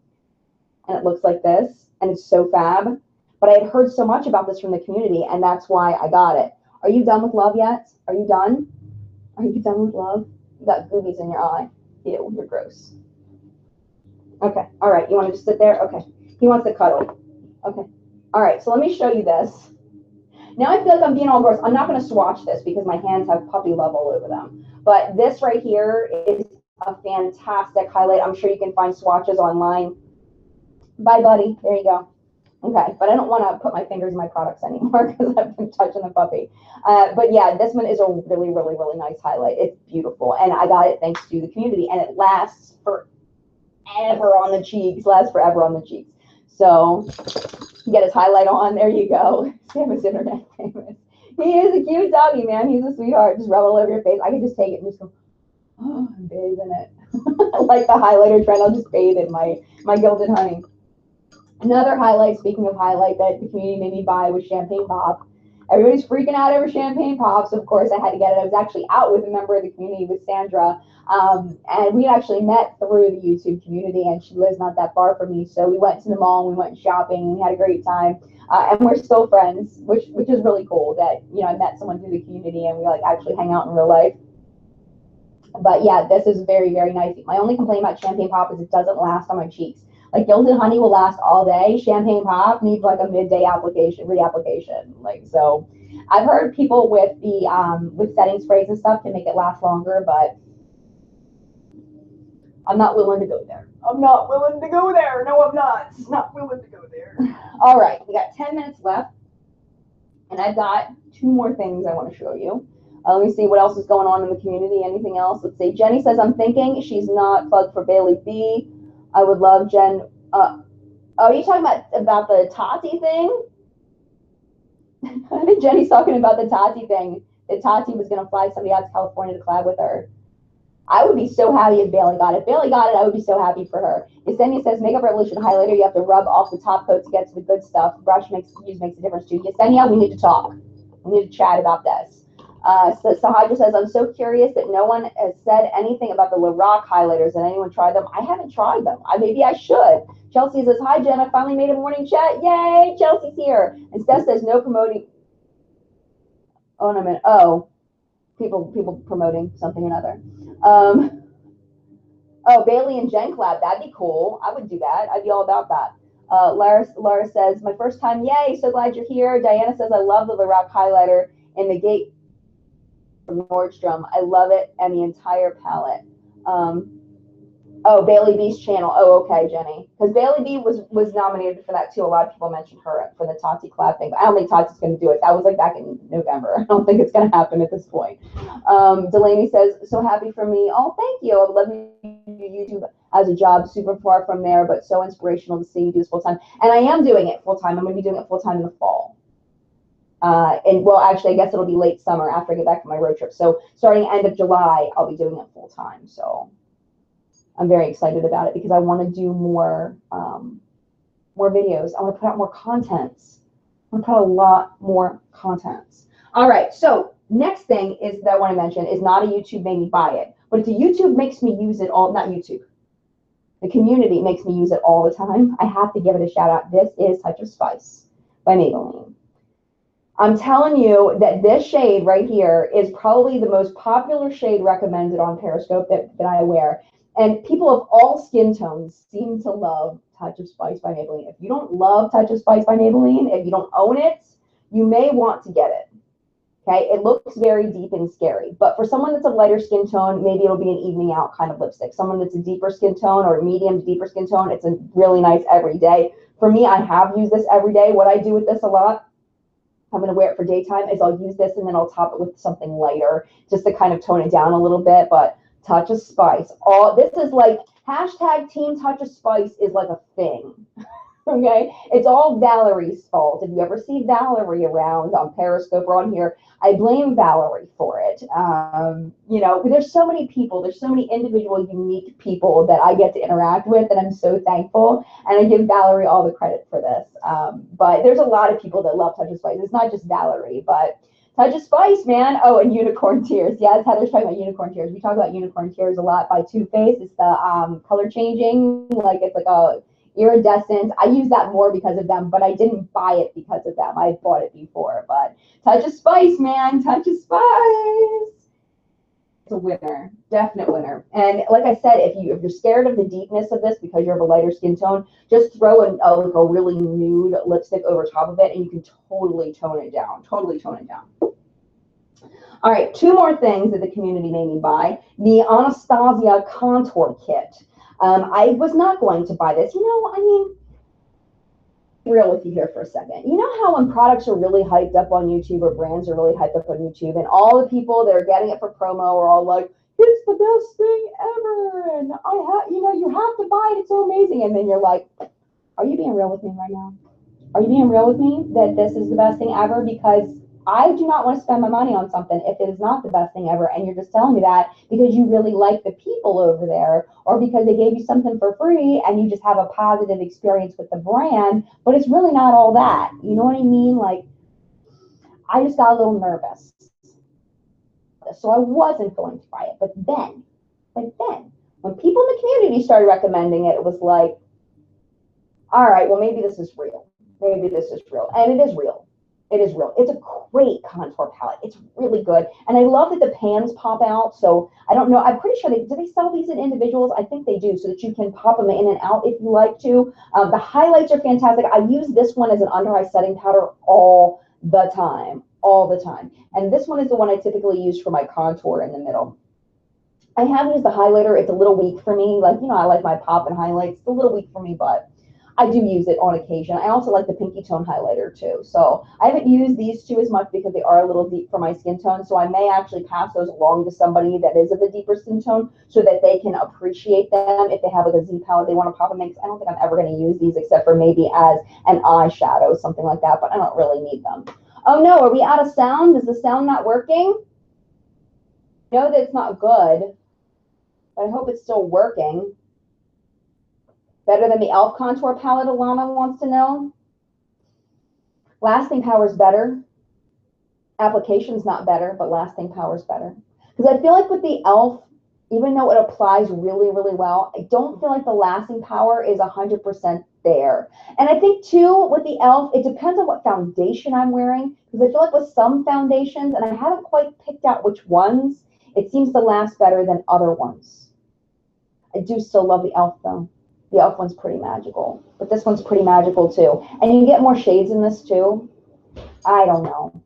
and it looks like this, and it's so fab. But I had heard so much about this from the community, and that's why I got it. Are you done with love yet? Are you done? Are you done with love? You got goobies in your eye. Ew, you're gross. Okay, all right. You want to just sit there? Okay. He wants to cuddle. Okay. All right, so let me show you this. Now I feel like I'm being all gross. I'm not going to swatch this because my hands have puppy love all over them. But this right here is a fantastic highlight. I'm sure you can find swatches online. Bye, buddy. There you go. Okay, but I don't want to put my fingers in my products anymore because I've been touching the puppy. But yeah, this one is a really, really, really nice highlight. It's beautiful. And I got it thanks to the community. And it lasts forever on the cheeks. Lasts forever on the cheeks. So get his highlight on. There you go. Sam is internet famous. He is a cute doggy, man. He's a sweetheart. Just rub it all over your face. I could just take it and just go, oh, and bathe in it. Like the highlighter trend, I'll just bathe in my Gilded Honey. Another highlight, speaking of highlight, that the community made me buy was Champagne Pop. Everybody's freaking out over Champagne Pop, so of course I had to get it. I was actually out with a member of the community, with Sandra, and we actually met through the YouTube community, and she lives not that far from me, so we went to the mall, and we went shopping, and we had a great time, and we're still friends, which is really cool that, you know, I met someone through the community, and we like actually hang out in real life. But yeah, this is very, very nice. My only complaint about Champagne Pop is it doesn't last on my cheeks. Like Gilded Honey will last all day. Champagne Pop needs like a midday application, reapplication. Like, so I've heard people with the with setting sprays and stuff can make it last longer, but I'm not willing to go there. I'm not willing to go there. No, I'm not. Not willing to go there. All right, we got 10 minutes left, and I've got 2 more things I want to show you. Let me see what else is going on in the community. Anything else? Let's see. Jenny says, I'm thinking she's not plugged for Bailey B. I would love Jen. Oh, are you talking about the Tati thing? I think Jenny's talking about the Tati thing. That Tati was going to fly somebody out to California to collab with her. I would be so happy if Bailey got it. If Bailey got it, I would be so happy for her. Yesenia says, Makeup Revolution highlighter, you have to rub off the top coat to get to the good stuff. Brush makes a difference too. Yesenia, we need to talk. We need to chat about this. So Sahadra says, I'm so curious that no one has said anything about the Lorac highlighters. Did anyone try them? I haven't tried them. Maybe I should. Chelsea says, hi, Jen. I finally made a morning chat. Yay, Chelsea's here. And Steph says, no promoting. Oh, no, man. Oh, people promoting something or another. Oh, Bailey and Jen collab. That'd be cool. I would do that. I'd be all about that. Lara says, my first time. Yay, so glad you're here. Diana says, I love the Lorac highlighter in the gate from Nordstrom. I love it, and the entire palette. Oh, Bailey B's channel. Oh, okay, Jenny. Because Bailey B was nominated for that too. A lot of people mentioned her for the Tati collab thing, but I don't think Tati's going to do it. That was like back in November. I don't think it's going to happen at this point. Delaney says, so happy for me. Oh, thank you. I would love you to do YouTube as a job. Super far from there, but so inspirational to see you do this full time. And I am doing it full time. I'm going to be doing it full time in the fall. And well, actually, I guess it'll be late summer after I get back from my road trip. So starting end of July, I'll be doing it full time. So I'm very excited about it because I want to do more videos. I want to put out more contents. I want to put out a lot more contents. All right. So next thing is that I want to mention is not a YouTube made me buy it, but if the YouTube makes me use it all, not YouTube. The community makes me use it all the time. I have to give it a shout out. This is Touch of Spice by Maybelline. I'm telling you that this shade right here is probably the most popular shade recommended on Periscope that I wear. And people of all skin tones seem to love Touch of Spice by Maybelline. If you don't love Touch of Spice by Maybelline, if you don't own it, you may want to get it. Okay, it looks very deep and scary. But for someone that's a lighter skin tone, maybe it'll be an evening out kind of lipstick. Someone that's a deeper skin tone or medium to deeper skin tone, it's a really nice everyday. For me, I have used this every day. What I do with this a lot, I'm going to wear it for daytime, is I'll use this and then I'll top it with something lighter just to kind of tone it down a little bit. But Touch of Spice, this is like hashtag Team Touch of Spice is like a thing. Okay, it's all Valerie's fault. If you ever see Valerie around on Periscope or on here, I blame Valerie for it. You know, there's so many people, there's so many individual, unique people that I get to interact with, and I'm so thankful. And I give Valerie all the credit for this. But there's a lot of people that love Touch of Spice. It's not just Valerie, but Touch of Spice, man. Oh, and Unicorn Tears. Yes, Heather's talking about Unicorn Tears. We talk about Unicorn Tears a lot by Too Faced. It's the color changing, like it's like a iridescent. I use that more because of them, but I didn't buy it because of them. I bought it before. But Touch of Spice, man, Touch of Spice. It's a winner, definite winner. And like I said, if you're scared of the deepness of this because you're of a lighter skin tone, just throw like a really nude lipstick over top of it, and you can totally tone it down. Totally tone it down. All right, two more things that the community made me buy. The Anastasia Contour Kit. I was not going to buy this. You know, I mean, real with you here for a second. You know how when products are really hyped up on YouTube or brands are really hyped up on YouTube, and all the people that are getting it for promo are all like, it's the best thing ever, and you know, you have to buy it, it's so amazing. And then you're like, are you being real with me right now? Are you being real with me that this is the best thing ever? Because I do not want to spend my money on something if it is not the best thing ever, and you're just telling me that because you really like the people over there, or because they gave you something for free and you just have a positive experience with the brand, but it's really not all that. You know what I mean? Like, I just got a little nervous. So I wasn't going to buy it. But then, when people in the community started recommending it, it was like, all right, well, maybe this is real. Maybe this is real. And it is real. It is real. It's a great contour palette. It's really good. And I love that the pans pop out. So I don't know. I'm pretty sure do they sell these in individuals? I think they do, so that you can pop them in and out if you like to. The highlights are fantastic. I use this one as an under eye setting powder all the time. All the time. And this one is the one I typically use for my contour in the middle. I have used the highlighter. It's a little weak for me. Like, you know, I like my pop and highlights. It's a little weak for me, but I do use it on occasion. I also like the pinky tone highlighter too. So I haven't used these two as much because they are a little deep for my skin tone. So I may actually pass those along to somebody that is of a deeper skin tone so that they can appreciate them if they have like a Z palette they want to pop them in. I don't think I'm ever going to use these except for maybe as an eyeshadow, something like that, but I don't really need them. Oh no, are we out of sound? Is the sound not working? I know that it's not good, but I hope it's still working. Better than the e.l.f. contour palette, Alana wants to know. Lasting power is better. Application's not better, but lasting power is better. Because I feel like with the e.l.f., even though it applies really, really well, I don't feel like the lasting power is 100% there. And I think, too, with the e.l.f., it depends on what foundation I'm wearing. Because I feel like with some foundations, and I haven't quite picked out which ones, it seems to last better than other ones. I do still love the e.l.f., though. The e.l.f. one's pretty magical, but this one's pretty magical too. And you get more shades in this too. I don't know.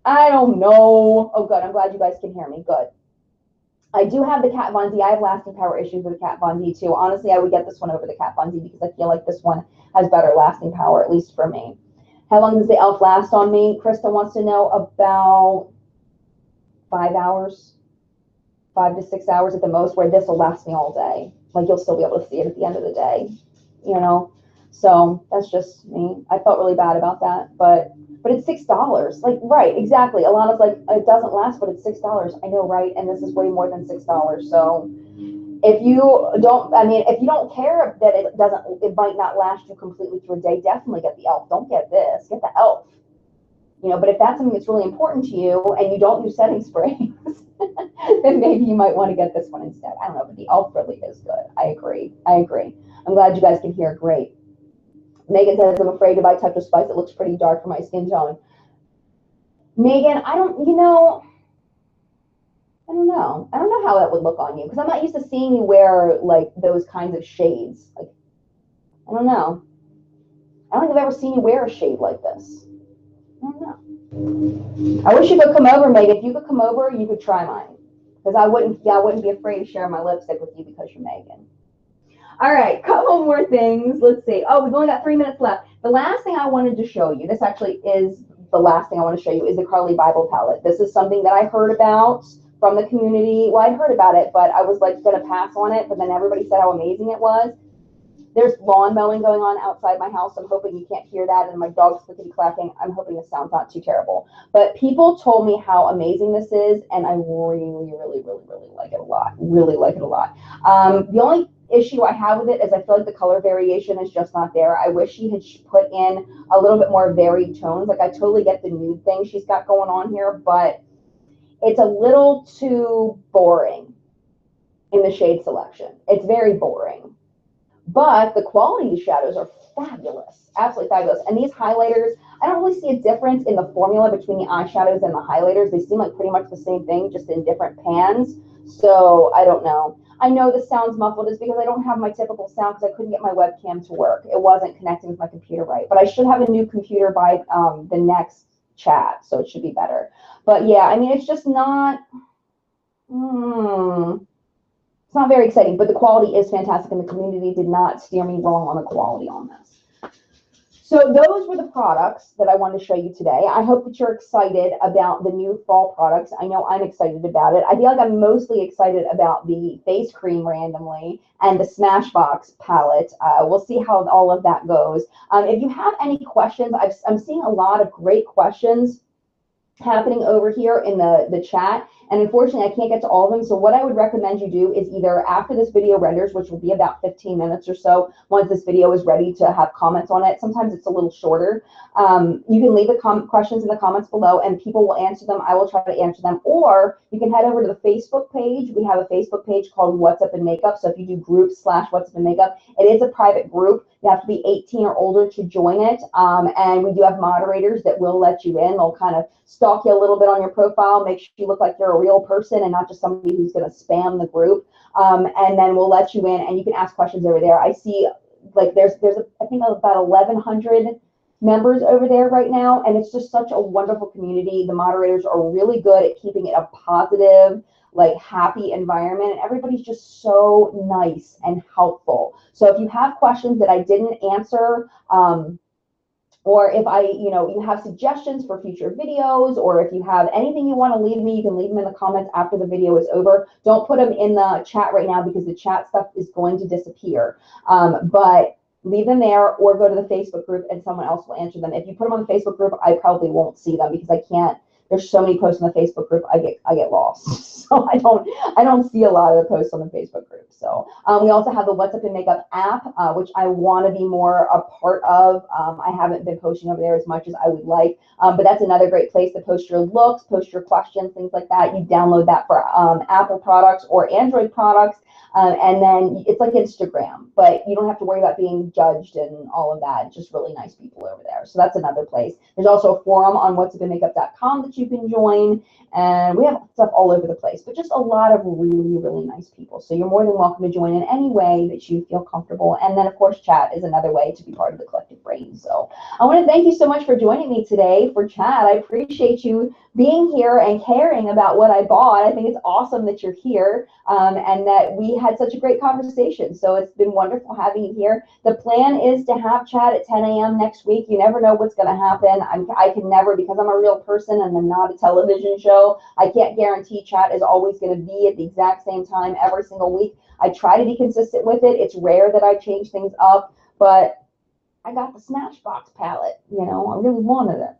I don't know. Oh, good. I'm glad you guys can hear me. Good. I do have the Kat Von D. I have lasting power issues with the Kat Von D too. Honestly, I would get this one over the Kat Von D because I feel like this one has better lasting power, at least for me. How long does the e.l.f. last on me? Krista wants to know. About 5 hours, 5 to 6 hours at the most, where this will last me all day. Like, you'll still be able to see it at the end of the day, you know? So that's just me. I felt really bad about that, but it's $6. Like, right, exactly. Alana's like, it doesn't last, but it's $6. I know, right? And this is way more than $6. So if you don't care that it might not last you completely through a day, definitely get the e.l.f. Don't get this, get the e.l.f. You know, but if that's something that's really important to you and you don't use setting sprays, then maybe you might want to get this one instead. I don't know, but the e.l.f. really is good. I agree. I agree. I'm glad you guys can hear. Great. Megan says, I'm afraid to buy Touch of Spice. It looks pretty dark for my skin tone. Megan, I don't know. I don't know. I don't know how that would look on you because I'm not used to seeing you wear like those kinds of shades. Like, I don't know. I don't think I've ever seen you wear a shade like this. I don't know. I wish you could come over, Megan. If you could come over, you could try mine. Because I wouldn't be afraid to share my lipstick with you because you're Megan. All right, couple more things. Let's see. Oh, we've only got 3 minutes left. The last thing I wanted to show you, this actually is the last thing I want to show you, is the Carly Bible palette. This is something that I heard about from the community. Well, I'd heard about it, but I was like going to pass on it, but then everybody said how amazing it was. There's lawn mowing going on outside my house. I'm hoping you can't hear that, and my dog's clickety clacking. I'm hoping the sound's not too terrible. But people told me how amazing this is, and I really, really, really, really like it a lot. Really like it a lot. The only issue I have with it is I feel like the color variation is just not there. I wish she had put in a little bit more varied tones. Like I totally get the nude thing she's got going on here, but it's a little too boring in the shade selection. It's very boring. But the quality of the shadows are fabulous, absolutely fabulous. And these highlighters, I don't really see a difference in the formula between the eyeshadows and the highlighters. They seem like pretty much the same thing, just in different pans. So I don't know. I know this sounds muffled is because I don't have my typical sound because I couldn't get my webcam to work. It wasn't connecting with my computer right. But I should have a new computer by the next chat, so it should be better. But yeah, I mean, it's just not... It's not very exciting, but the quality is fantastic, and the community did not steer me wrong on the quality on this. So those were the products that I wanted to show you today. I hope that you're excited about the new fall products. I know I'm excited about it. I feel like I'm mostly excited about the face cream randomly and the Smashbox palette. We'll see how all of that goes. If you have any questions, I'm seeing a lot of great questions happening over here in the chat. And unfortunately, I can't get to all of them. So what I would recommend you do is either after this video renders, which will be about 15 minutes or so, once this video is ready to have comments on it. Sometimes it's a little shorter. You can leave the questions in the comments below and people will answer them. I will try to answer them. Or you can head over to the Facebook page. We have a Facebook page called What's Up in Makeup. So if you do groups/What's Up in Makeup, it is a private group. You have to be 18 or older to join it. And we do have moderators that will let you in. They'll kind of stalk you a little bit on your profile, make sure you look like you're a real person and not just somebody who's going to spam the group. And then we'll let you in and you can ask questions over there. I see like there's I think about 1,100 members over there right now, and it's just such a wonderful community. The moderators are really good at keeping it a positive, like happy environment, and everybody's just so nice and helpful. So if you have questions that I didn't answer, or if you have suggestions for future videos, or if you have anything you want to leave me, you can leave them in the comments after the video is over. Don't put them in the chat right now because the chat stuff is going to disappear. But leave them there or go to the Facebook group and someone else will answer them. If you put them on the Facebook group, I probably won't see them because I can't. There's so many posts on the Facebook group, I get lost. So I don't see a lot of the posts on the Facebook group. So we also have the What's Up in Makeup app, which I want to be more a part of. I haven't been posting over there as much as I would like, but that's another great place to post your looks, post your questions, things like that. You download that for Apple products or Android products. And then it's like Instagram, but you don't have to worry about being judged and all of that. Just really nice people over there. So that's another place. There's also a forum on whatsupinmakeup.com that you can join. And we have stuff all over the place, but just a lot of really, really nice people. So you're more than welcome to join in any way that you feel comfortable. And then, of course, chat is another way to be part of the collective brain. So I want to thank you so much for joining me today for chat. I appreciate you being here and caring about what I bought. I think it's awesome that you're here and that we had such a great conversation. So it's been wonderful having you here. The plan is to have chat at 10 a.m. next week. You never know what's going to happen. I can never, because I'm a real person and I'm not a television show, I can't guarantee chat is always going to be at the exact same time every single week. I try to be consistent with it. It's rare that I change things up, but I got the Smashbox palette. You know, I really wanted it.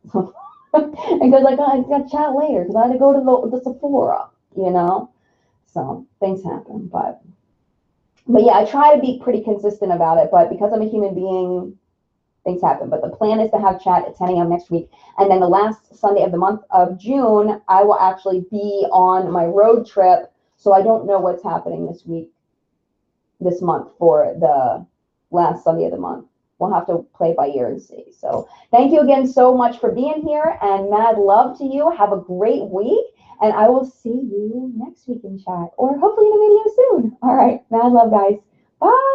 And goes like, oh, I got to chat later because I had to go to the Sephora, you know. So things happen, but yeah, I try to be pretty consistent about it. But because I'm a human being, things happen. But the plan is to have chat at 10 a.m. next week, and then the last Sunday of the month of June, I will actually be on my road trip. So I don't know what's happening this month for the last Sunday of the month. we'll have to play by ear and see. So thank you again so much for being here, and mad love to you. Have a great week, and I will see you next week in chat, or hopefully in a video soon. All right, mad love, guys. Bye.